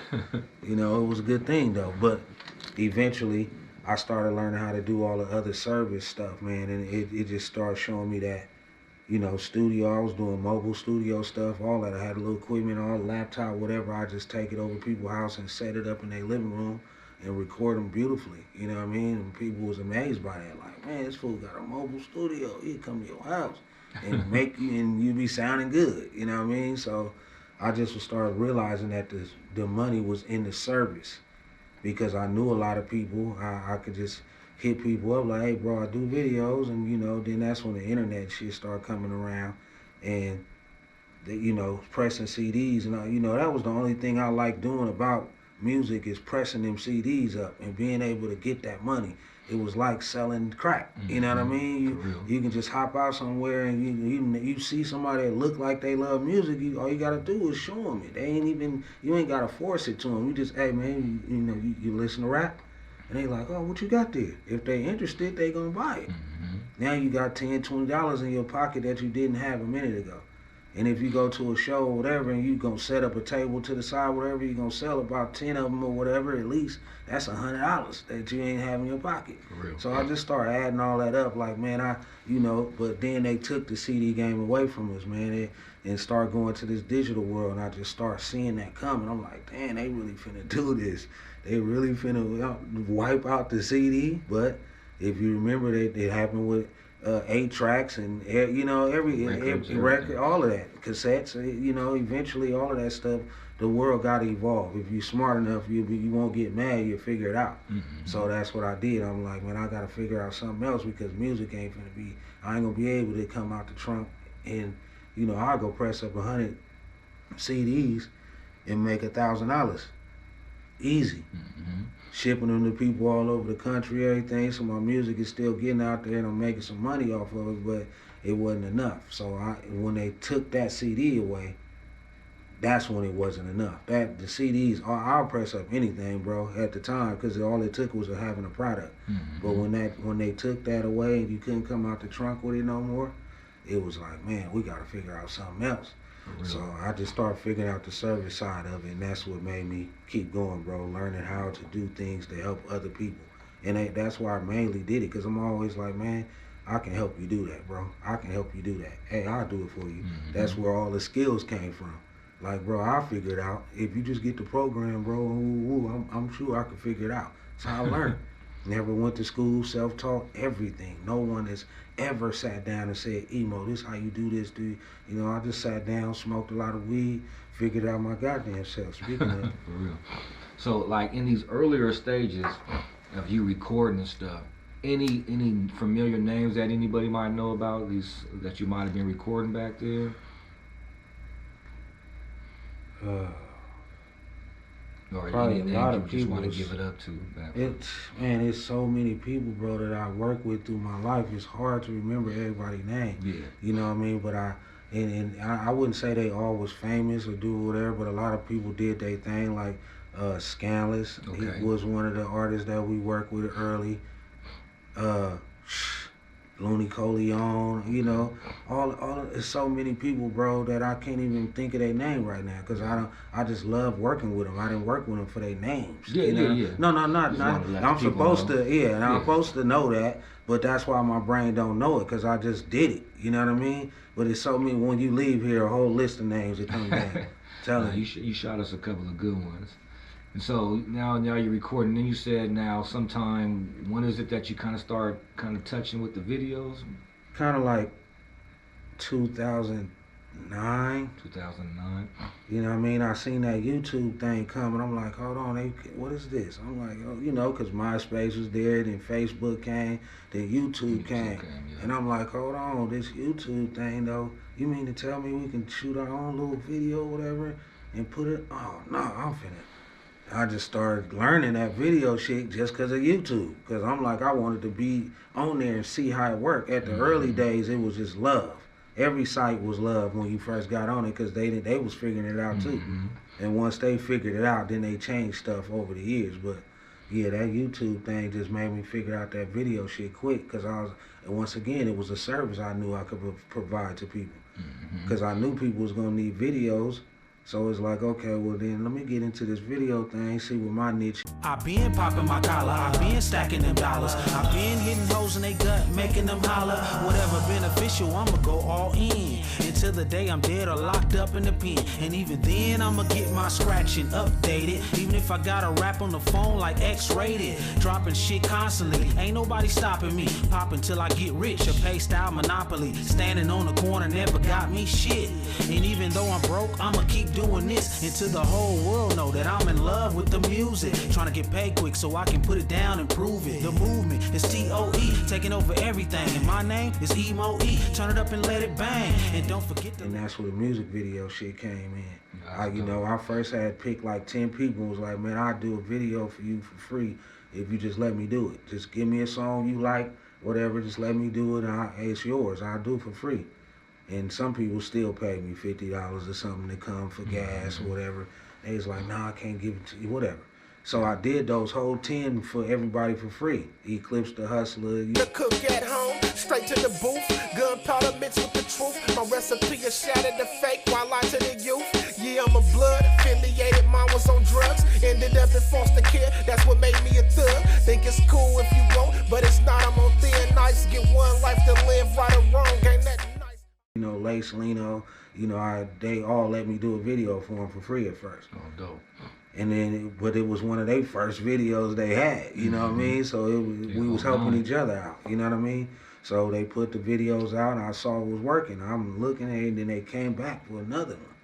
You know, it was a good thing though. But eventually, I started learning how to do all the other service stuff, man, and it just started showing me that, you know, studio. I was doing mobile studio stuff, all that. I had a little equipment, all the laptop, whatever. I just take it over people's house and set it up in their living room and record them beautifully, you know what I mean? And people was amazed by that, like, man, this fool got a mobile studio. He'd come to your house and make you, and you be sounding good, you know what I mean? So I just started realizing that the money was in the service, because I knew a lot of people. I could just hit people up like, hey, bro, I do videos, and you know, then that's when the internet shit started coming around, and you know, pressing CDs, and you know, that was the only thing I liked doing about music, is pressing them CDs up and being able to get that money. It was like selling crack, you know what I mean? You can just hop out somewhere and you see somebody that look like they love music. All you gotta do is show them it. They ain't even, you ain't gotta force it to them. You just, hey man, you know, you listen to rap, and they like, oh, what you got there? If they interested, they gonna buy it. Now you got $10, $20 in your pocket that you didn't have a minute ago. And if you go to a show or whatever, and you gonna set up a table to the side, whatever, you gonna sell about 10 of them or whatever, at least that's $100 that you ain't have in your pocket. For real. So I just started adding all that up, like, man, you know, but then they took the CD game away from us, man, and start going to this digital world, and I just start seeing that coming. I'm like, damn, they really finna do this. They really finna wipe out the CD. But if you remember, that it happened with 8 tracks and, you know, every record, all of that, cassettes, you know, eventually all of that stuff, the world got to evolve. If you're smart enough, you won't get mad, you'll figure it out. So that's what I did. I'm like, man, I got to figure out something else, because music ain't gonna be, I ain't gonna be able to come out the trunk and, you know, I'll go press up 100 CDs and make $1,000. Easy. Shipping them to people all over the country, everything. So my music is still getting out there, and I'm making some money off of it, but it wasn't enough. So when they took that CD away, that's when it wasn't enough. The CDs, I'll press up anything, bro, at the time, because all it took was having a product. But when they took that away and you couldn't come out the trunk with it no more, it was like, man, we got to figure out something else. So I just started figuring out the service side of it, and that's what made me keep going, bro, learning how to do things to help other people. And that's why I mainly did it, because I'm always like, man, I can help you do that, bro. I can help you do that. Hey, I'll do it for you. That's where all the skills came from. Like, bro, I'll figure it out. If you just get the program, bro, I'm sure I can figure it out. So I learned. Never went to school, self-taught, everything. No one has ever sat down and said, E-MOE, this how you do this, dude. You know, I just sat down, smoked a lot of weed, figured out my goddamn self. Speaking of For real. So, like, in these earlier stages of you recording and stuff, any familiar names that anybody might know about, these that you might have been recording back then? Or probably any a lot names of you just want to people. give it up to back Man, it's so many people, bro, that I work with through my life. It's hard to remember everybody's name. Yeah. You know what I mean? But I wouldn't say they all was famous or do whatever, but a lot of people did their thing, like Scandalous. Okay. He was one of the artists that we worked with early. Looney Coleon, you know, there's so many people, bro, that I can't even think of their name right now, cause I just love working with them. I didn't work with them for their names. Yeah, you know? yeah. No, Just wanted to let I'm the people supposed know. to, and I'm supposed to know that, but that's why my brain don't know it, cause I just did it. You know what I mean? But it's so many. When you leave here, a whole list of names that come down. Telling you. You shot us a couple of good ones. And so now you're recording. Then you said now sometime, when is it that you kind of start touching with the videos? Kind of like 2009. 2009. You know what I mean? I seen that YouTube thing come, and I'm like, hold on, what is this? I'm like, oh, you know, because MySpace was there, then Facebook came, then YouTube came. Yeah. And I'm like, hold on, this YouTube thing, though, you mean to tell me we can shoot our own little video or whatever and put it? Oh, no, I'm finna. I just started learning that video shit just because of YouTube. Because I'm like, I wanted to be on there and see how it worked. At the early days, it was just love. Every site was love when you first got on it, because they was figuring it out too. And once they figured it out, then they changed stuff over the years. But yeah, that YouTube thing just made me figure out that video shit quick, because once again, it was a service I knew I could provide to people. Because I knew people was gonna need videos. So it's like, okay, well then let me get into this video thing, see what my niche. I been popping my collar, I been stacking them dollars, I been hitting hoes in they gut, making them holler. Whatever beneficial, I'ma go all in. Until the day I'm dead or locked up in the pen. And even then, I'ma get my scratching updated. Even if I gotta rap on the phone like X-rated. Dropping shit constantly, ain't nobody stopping me. Popping till I get rich, a pay style monopoly. Standing on the corner never got me shit. And even though I'm broke, I'ma keep doing this until the whole world know that I'm in love with the music. Trying to get paid quick so I can put it down and prove it. The movement is TOE, taking over everything. And my name is E-MOE. Turn it up and let it bang. And don't forget And that's where the music video shit came in. I first had picked like 10 people and was like, man, I'll do a video for you for free if you just let me do it. Just give me a song you like, whatever, just let me do it, and it's yours. I'll do it for free. And some people still pay me $50 or something to come for gas or whatever. They was like, nah, I can't give it to you, whatever. So I did those whole 10 for everybody for free. Eclipse the Hustler. The cook at home, straight to the booth. Gunpowder mixed with the truth. My recipe is shattered the fake while I to the youth. Yeah, I'm a blood affiliated. Mine was on drugs. Ended up in foster care. That's what made me a thug. Think it's cool if you won't, but it's not. I'm on thin ice. Get one life to live, right or wrong. Ain't that nice? You know, Lace, Lino, you know, they all let me do a video for them for free at first. Oh, dope. And then, but it was one of their first videos they had, you know what I mean? So we was helping each other out, you know what I mean? So they put the videos out, and I saw it was working. I'm looking at it, and then they came back for another one.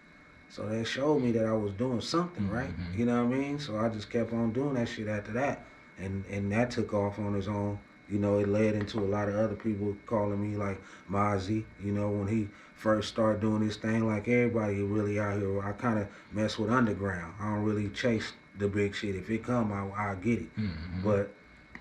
So that showed me that I was doing something, right? You know what I mean? So I just kept on doing that shit after that. And that took off on its own. You know, it led into a lot of other people calling me like Mozzy, you know, when he first started doing this thing, like everybody really out here. I kind of mess with underground. I don't really chase the big shit. If it come, I'll get it. But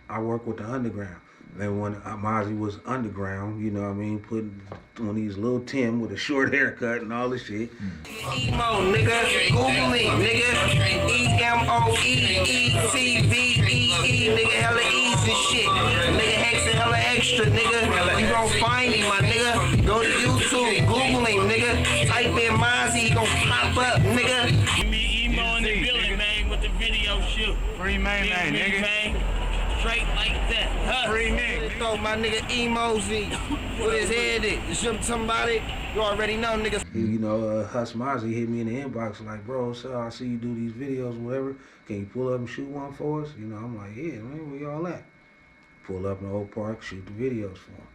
I work with the underground. And when Mozzy was underground, you know what I mean, putting on these little Tim with a short haircut and all this shit. E-MOE, nigga. Google me, nigga. E-M-O-E-E-C-V-E-E, nigga. Hella E's and shit. Nigga, Hex and hella extra, nigga. You gon' find him, my nigga. Go to YouTube, Google him, nigga. Type in Mozzy, he gon' pop up, nigga. E-MOE in the building, man, with the video shoot. Free main, nigga. Straight like that. Free nigga. Throw my nigga E-Mozzy with his head in. Somebody, you already know, niggas. You know, Hus Mozzy hit me in the inbox like, bro, so I see you do these videos, whatever. Can you pull up and shoot one for us? You know, I'm like, yeah, man, where y'all at? Pull up in the Oak Park, shoot the videos for him.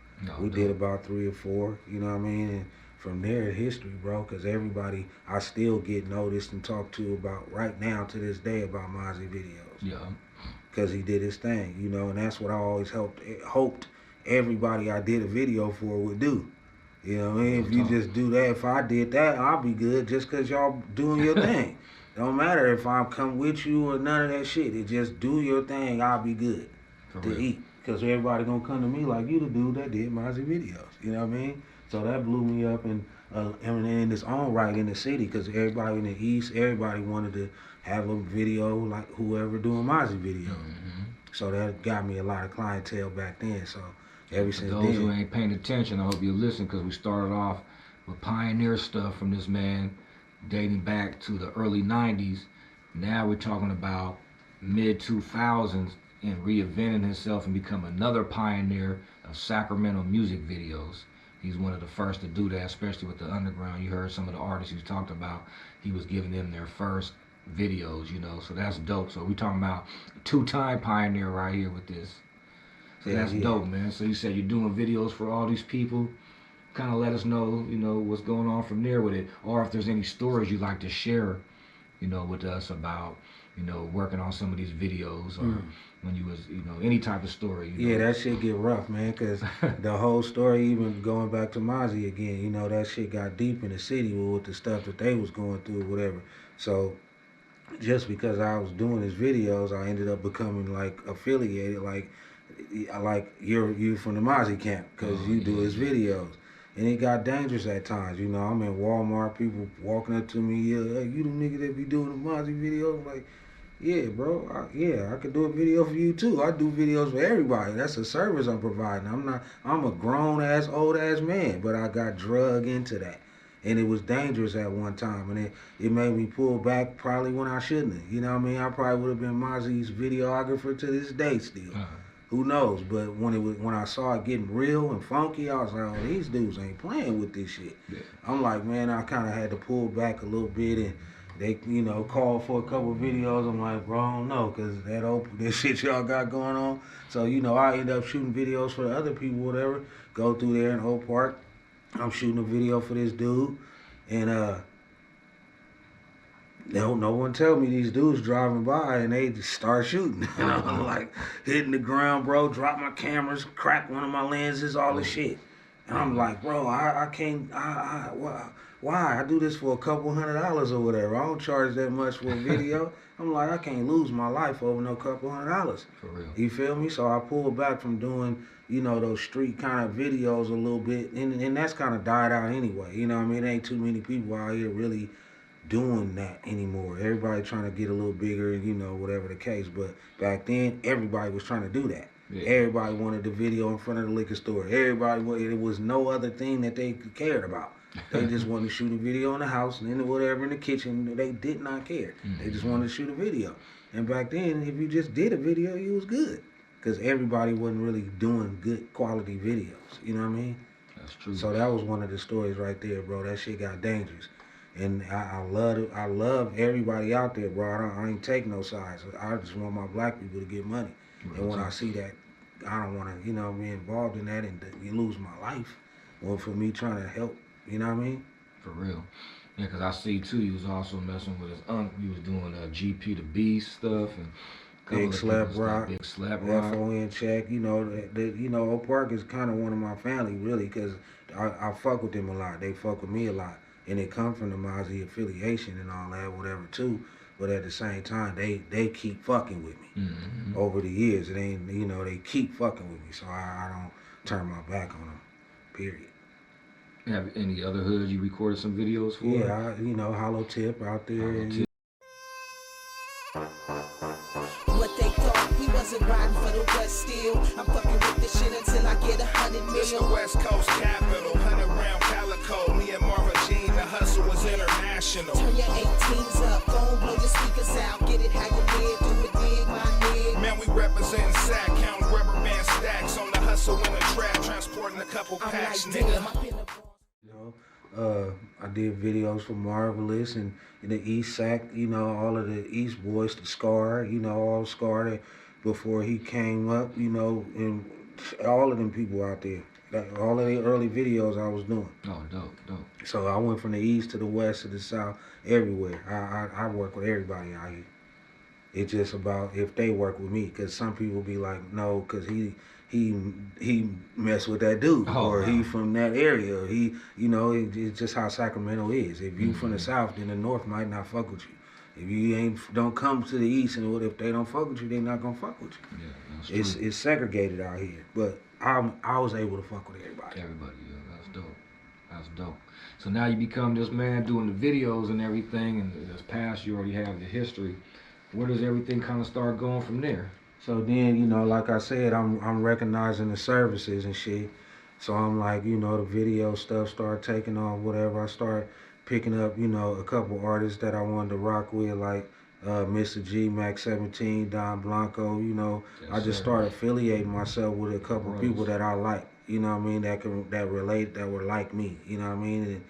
We did about 3 or 4, you know what I mean? And from there, history, bro, because everybody, I still get noticed and talked to about right now to this day about Mozzy videos. Yeah. Because he did his thing, you know, and that's what I always hoped everybody I did a video for would do. You know what I mean? If you just do that, if I did that, I'll be good just because y'all doing your thing. Don't matter if I come with you or none of that shit. It just do your thing, I'll be good to eat. Because everybody gonna come to me like you the dude that did Mozzy videos. You know what I mean? So that blew me up in its own right in the city, because everybody in the East, everybody wanted to have a video like whoever doing Mozzy videos. So that got me a lot of clientele back then. So Ever For since those who then. ain't paying attention, I hope you listen, because we started off with pioneer stuff from this man dating back to the early 90s. Now we're talking about mid 2000s and reinventing himself and become another pioneer of Sacramento music videos. He's one of the first to do that, especially with the underground. You heard some of the artists he talked about. He was giving them their first videos, you know, so that's dope. So we talking about two-time pioneer right here with this. So Yeah, that's dope, man. So you said you're doing videos for all these people. Kind of let us know, you know, what's going on from there with it, or if there's any stories you'd like to share, you know, with us about, you know, working on some of these videos, or when you was, you know, any type of story. You Yeah, know? that shit get rough, man, because the whole story, even going back to Mozzy again, you know, that shit got deep in the city with the stuff that they was going through, whatever. So just because I was doing his videos, I ended up becoming like affiliated, like you from the Mozzy camp, because you do his videos. And it got dangerous at times, you know. I'm in Walmart, people walking up to me, yeah, hey, you the nigga that be doing the Mozzy videos? I'm like, yeah, bro, I could do a video for you too. I do videos for everybody. That's a service I'm providing. I'm a grown ass, old ass man, but I got drug into that. And it was dangerous at one time, and it made me pull back probably when I shouldn't have. You know what I mean? I probably would have been Mozzy's videographer to this day still. Who knows? But when I saw it getting real and funky, I was like, oh, these dudes ain't playing with this shit. Yeah. I'm like, man, I kind of had to pull back a little bit, and they, you know, called for a couple of videos. I'm like, bro, I don't know, because that shit y'all got going on. So, you know, I end up shooting videos for the other people, whatever. Go through there in Oak Park. I'm shooting a video for this dude, and no one tell me these dudes driving by and they just start shooting. And I'm like hitting the ground, bro, drop my cameras, crack one of my lenses, all this shit. And I'm like, bro, I can't, why? I do this for a couple $100 or whatever. I don't charge that much for a video. I'm like, I can't lose my life over no couple $100. For real. You feel me? So I pulled back from doing, you know, those street kind of videos a little bit. And that's kind of died out anyway. You know what I mean? There ain't too many people out here really doing that anymore. Everybody trying to get a little bigger, you know, whatever the case. But back then, everybody was trying to do that. Yeah. Everybody wanted the video in front of the liquor store. Everybody, it was no other thing that they cared about. They just wanted to shoot a video in the house and then whatever in the kitchen. They did not care. They just wanted to shoot a video. And back then, if you just did a video, you was good. Because everybody wasn't really doing good quality videos. You know what I mean? That's true. So that was one of the stories right there, bro. That shit got dangerous. And I love it. I love everybody out there, bro. I ain't take no sides. I just want my black people to get money. Right. And when I see that, I don't want to, you know, be involved in that and you lose my life. Well, for me trying to help, you know what I mean? For real. Yeah, because I see, too, you was also messing with his uncle. You was doing GP the Beast stuff and Big Slap Rock, Big Slap Rock, FON Check. You know, you know, Oak Park is kind of one of my family, really, because I fuck with them a lot. They fuck with me a lot. And it come from the Mozzy affiliation and all that, whatever, too. But at the same time, they keep fucking with me over the years. It ain't, you know, they keep fucking with me. So I don't turn my back on them, period. Have any other hoods you recorded some videos for? Yeah, you know, Hollow Tip out there. What they thought, he wasn't riding for the West still. I'm fucking with this shit until I get 100 million. This the West Coast capital, 100 round calico. Me and Marva Jean, the hustle was international. Turn your 18s up, phone, blow your speakers out. Get it how you live, do it big, my nigga. Man, we representing sack, counting rubber band stacks. On the hustle in the trap, transporting a couple packs, like, nigga. You know, I did videos for Marvelous and the East Sac, you know, all of the East Boys, the Scar, you know, all Scar that before he came up, you know, and all of them people out there. All of the early videos I was doing. Oh, dope. So I went from the East to the West to the South, everywhere. I work with everybody out here. It's just about if they work with me, because some people be like, no, because he messed with that dude, or he from that area, or he, you know, it's just how Sacramento is. If you from the South, then the North might not fuck with you. If you don't come to the East, and if they don't fuck with you, they not gonna fuck with you. Yeah, that's true. It's segregated out here, but I was able to fuck with everybody. Yeah, that's dope. So now you become this man doing the videos and everything, and this past you already have the history. Where does everything kind of start going from there? So then, you know, like I said, I'm recognizing the services and shit. So I'm like, you know, the video stuff started taking off, whatever. I started picking up, you know, a couple artists that I wanted to rock with, like Mr. G, Mac 17, Don Blanco, you know. Yes, I just sir. started affiliating myself with a couple Bros. people that I like, you know what I mean, that relate, that were like me, you know what I mean? And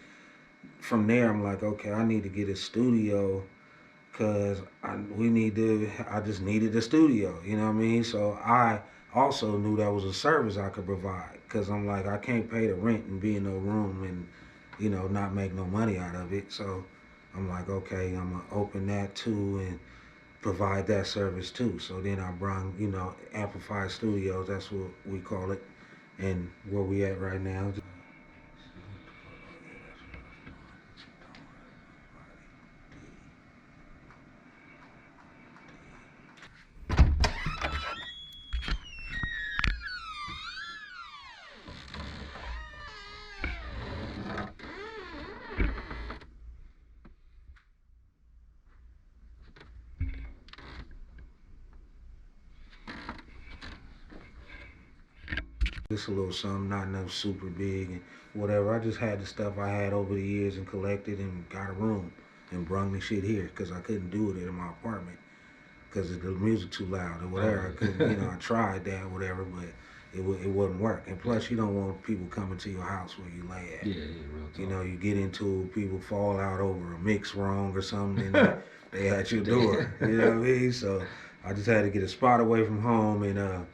from there, I'm like, okay, I need to get a studio because I just needed a studio, you know what I mean? So I also knew that was a service I could provide because I'm like, I can't pay the rent and be in no room and, you know, not make no money out of it. So I'm like, okay, I'm going to open that too and provide that service too. So then I brought, you know, Amplified Studios, that's what we call it, and where we at right now. Just a little something, not enough super big and whatever. I just had the stuff I had over the years and collected and got a room and brung the shit here because I couldn't do it in my apartment because the music too loud or whatever. I couldn't, you know, I tried that or whatever, but it wouldn't work. And plus, you don't want people coming to your house where you lay at. Yeah, real talk. You know, you get into people fall out over a mix wrong or something, and they at your door. You know what I mean? So I just had to get a spot away from home and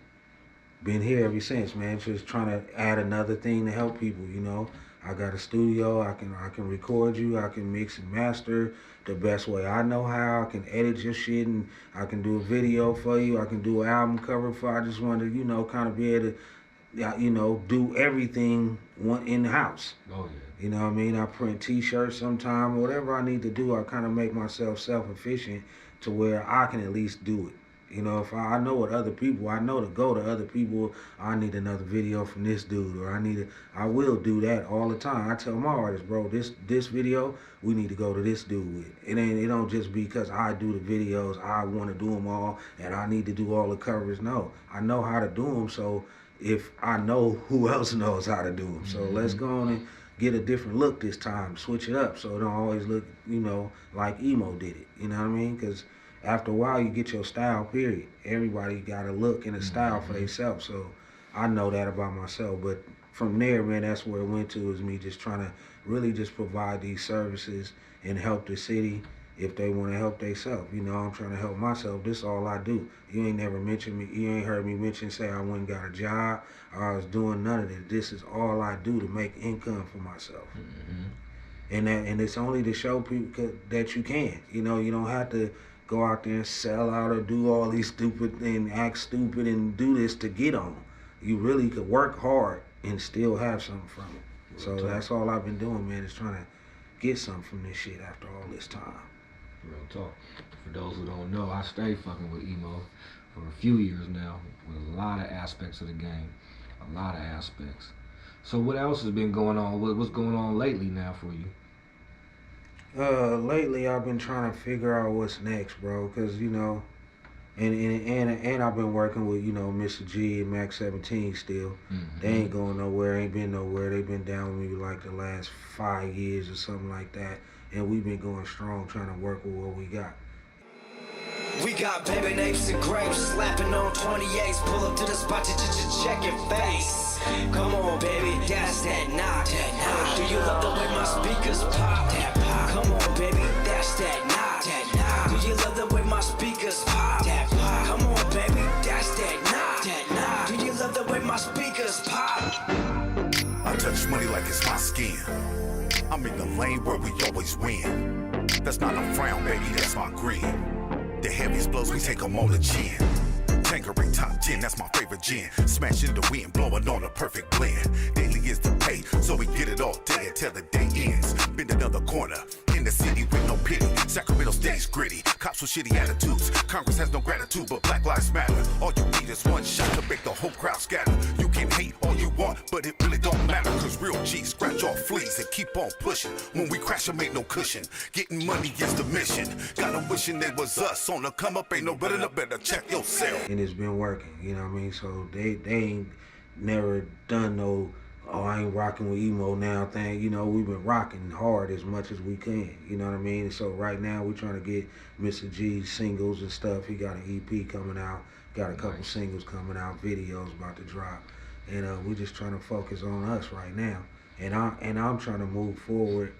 been here ever since, man. Just trying to add another thing to help people, you know. I got a studio, I can record you, I can mix and master the best way I know how, I can edit your shit and I can do a video for you, I can do an album cover for you. I just want to, you know, kind of be able to, you know, do everything in the house. Oh yeah. You know what I mean? I print t-shirts sometime, whatever I need to do, I kind of make myself self-efficient to where I can at least do it. You know, if I know what other people, I know to go to other people, I need another video from this dude, or I will do that all the time. I tell my artists, bro, this video, we need to go to this dude with. It don't just be because I do the videos, I want to do them all, and I need to do all the covers. No, I know how to do them, so if I know who else knows how to do them. So let's go on and get a different look this time, switch it up so it don't always look, you know, like E-MOE did it. You know what I mean? Because after a while, you get your style, period. Everybody got a look and a style for themselves, so I know that about myself. But from there, man, that's where it went to, is me just trying to really just provide these services and help the city if they want to help themselves. You know, I'm trying to help myself. This is all I do. You ain't never mentioned me. You ain't heard me say I went and got a job or I was doing none of this. This is all I do to make income for myself. And it's only to show people that you can. You know, you don't have to go out there and sell out or do all these stupid and act stupid and do this to get on. You really could work hard and still have something from it. So that's all I've been doing, man, is trying to get something from this shit after all this time. Real talk. For those who don't know, I stayed fucking with E-MOE for a few years now with a lot of aspects of the game. A lot of aspects. So what else has been going on? What's going on lately now for you? Lately I've been trying to figure out what's next, bro, because, you know, and I've been working with, you know, Mr. G and Mac 17 still. They ain't going nowhere, ain't been nowhere. They've been down with me like the last 5 years or something like that, and we've been going strong trying to work with what we got. We got baby napes and grapes, slapping on 28s, pull up to the spot to check your face. Come on, baby, that's that knock. Do you love the way my speakers pop? Come on, baby, that's that knock. Do you love the way my speakers pop? Come on, baby, that's that knock. Do you love the way my speakers pop? I touch money like it's my skin. I'm in the lane where we always win. That's not a frown, baby, that's my grin. The heaviest blows, we take them on the chin. Tanqueray top 10, that's my favorite gin. Smashing the wind, blowing on a perfect blend. Daily is the pay, so we get it all day until the day ends. Bend another corner, in the city with no pity. Sacramento stays gritty, cops with shitty attitudes. Congress has no gratitude, but Black Lives Matter. All you need is one shot to make the whole crowd scatter. You can't can hate all you want, but it really don't matter, cause real G's scratch off fleas and keep on pushing. When we crash, it ain't no cushion. Getting money is the mission. Got 'em wishing it was us. On the come up, ain't no better check yourself. And it's been working, you know what I mean? So they ain't never done no, oh, I ain't rocking with E-MOE now thing. You know, we've been rocking hard as much as we can, you know what I mean? So right now we're trying to get Mr. G's singles and stuff. He got an EP coming out, got a couple singles coming out, videos about to drop. And we're just trying to focus on us right now. And I'm trying to move forward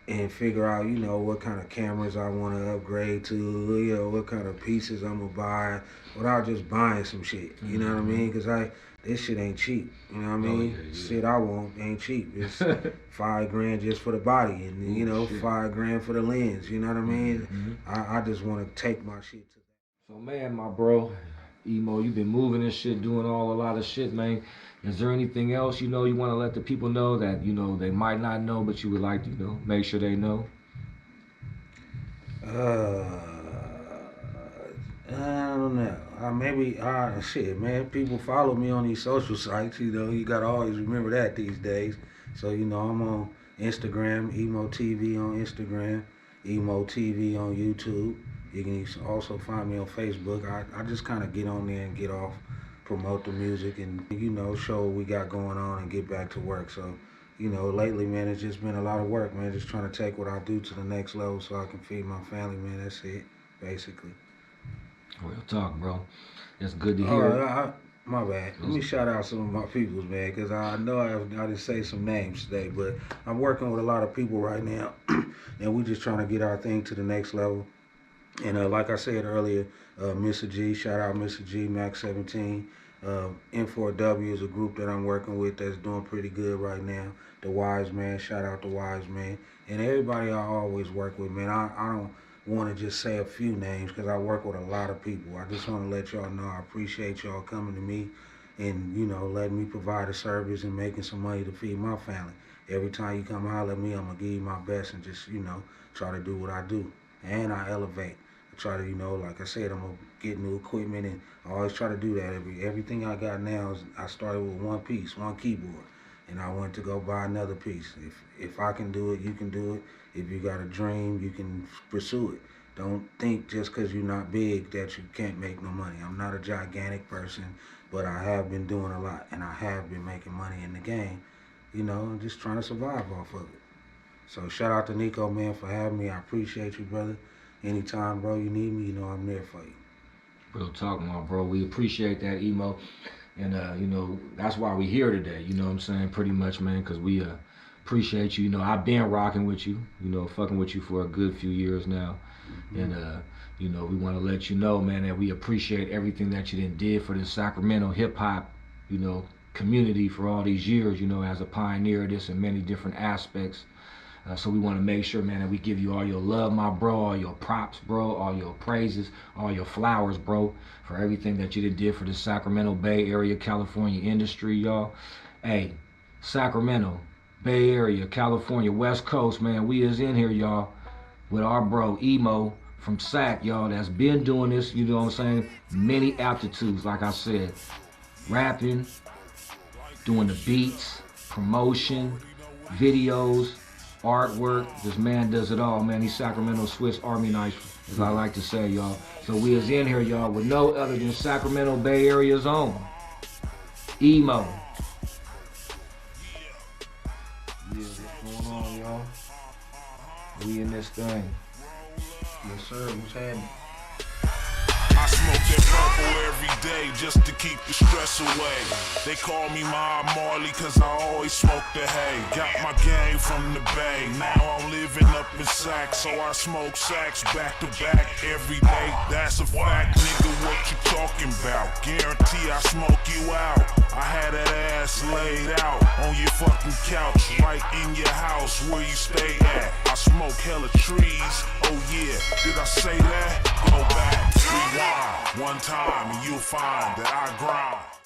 and figure out, you know, what kind of cameras I want to upgrade to, you know, what kind of pieces I'm gonna buy, without just buying some shit, you know what I mean? Because this shit ain't cheap, you know what I mean? Shit I want ain't cheap. It's $5 grand just for the body, and you know, $5 grand for the lens, you know what I mean? I just want to take my shit to that. So man, my bro, E-MOE, you've been moving this shit, doing a lot of shit, man. Is there anything else, you know, you want to let the people know that, you know, they might not know, but you would like to, you know, make sure they know? I don't know. Maybe, shit, man, people follow me on these social sites, you know, you gotta always remember that these days. So, you know, I'm on Instagram, E-MOE TV on Instagram, E-MOE TV on YouTube. You can also find me on Facebook. I just kind of get on there and get off, promote the music, and, you know, show what we got going on and get back to work. So, you know, lately, man, it's just been a lot of work, man, just trying to take what I do to the next level so I can feed my family, man. That's it, basically. Real talk, bro. That's good to hear. My bad. Let me shout out some of my peoples, man, because I know I didn't say some names today, but I'm working with a lot of people right now, and we just trying to get our thing to the next level. And like I said earlier, Mr. G, shout out Mr. G, Max 17. N4W is a group that I'm working with that's doing pretty good right now. The Wise Man, shout out the Wise Man. And everybody I always work with, man. I don't want to just say a few names because I work with a lot of people. I just want to let y'all know I appreciate y'all coming to me and, you know, letting me provide a service and making some money to feed my family. Every time you come holler at me, I'm going to give you my best and just, you know, try to do what I do. And I elevate. I try to, you know, like I said, I'm going to get new equipment, and I always try to do that. Everything I got now, I started with one piece, one keyboard, and I went to go buy another piece. If I can do it, you can do it. If you got a dream, you can pursue it. Don't think just because you're not big that you can't make no money. I'm not a gigantic person, but I have been doing a lot, and I have been making money in the game, you know, and just trying to survive off of it. So shout out to Nico, man, for having me. I appreciate you, brother. Anytime, bro, you need me, you know I'm there for you. Real talk, my bro. We appreciate that, E-MOE. And, you know, that's why we're here today, you know what I'm saying, pretty much, man, because we appreciate you. You know, I've been rocking with you, you know, fucking with you for a good few years now. And, you know, we want to let you know, man, that we appreciate everything that you did for the Sacramento hip-hop, you know, community for all these years, you know, as a pioneer of this in many different aspects. So we want to make sure, man, that we give you all your love, my bro, all your props, bro, all your praises, all your flowers, bro, for everything that you did for the Sacramento Bay Area, California industry, y'all. Hey, Sacramento, Bay Area, California, West Coast, man, we is in here, y'all, with our bro, E-MOE from Sac, y'all, that's been doing this, you know what I'm saying, many aptitudes, like I said, rapping, doing the beats, promotion, videos, artwork. This man does it all, man. He's Sacramento Swiss Army knife, as I like to say, y'all. So we is in here, y'all, with no other than Sacramento Bay Area's own E-MOE. Yeah, what's going on, y'all? We in this thing. Yes, sir. What's happening? I smoke that purple every day just to keep the stress away. They call me my Marley cause I always smoke the hay. Got my game from the Bay, now I'm living up in Sac, so I smoke Sacs back to back every day. That's a fact, nigga, what you talking about? Guarantee I smoke you out. I had that ass laid out on your fucking couch, right in your house where you stay at. I smoke hella trees, oh yeah, did I say that? Go back, rewind one time and you'll find that I grind.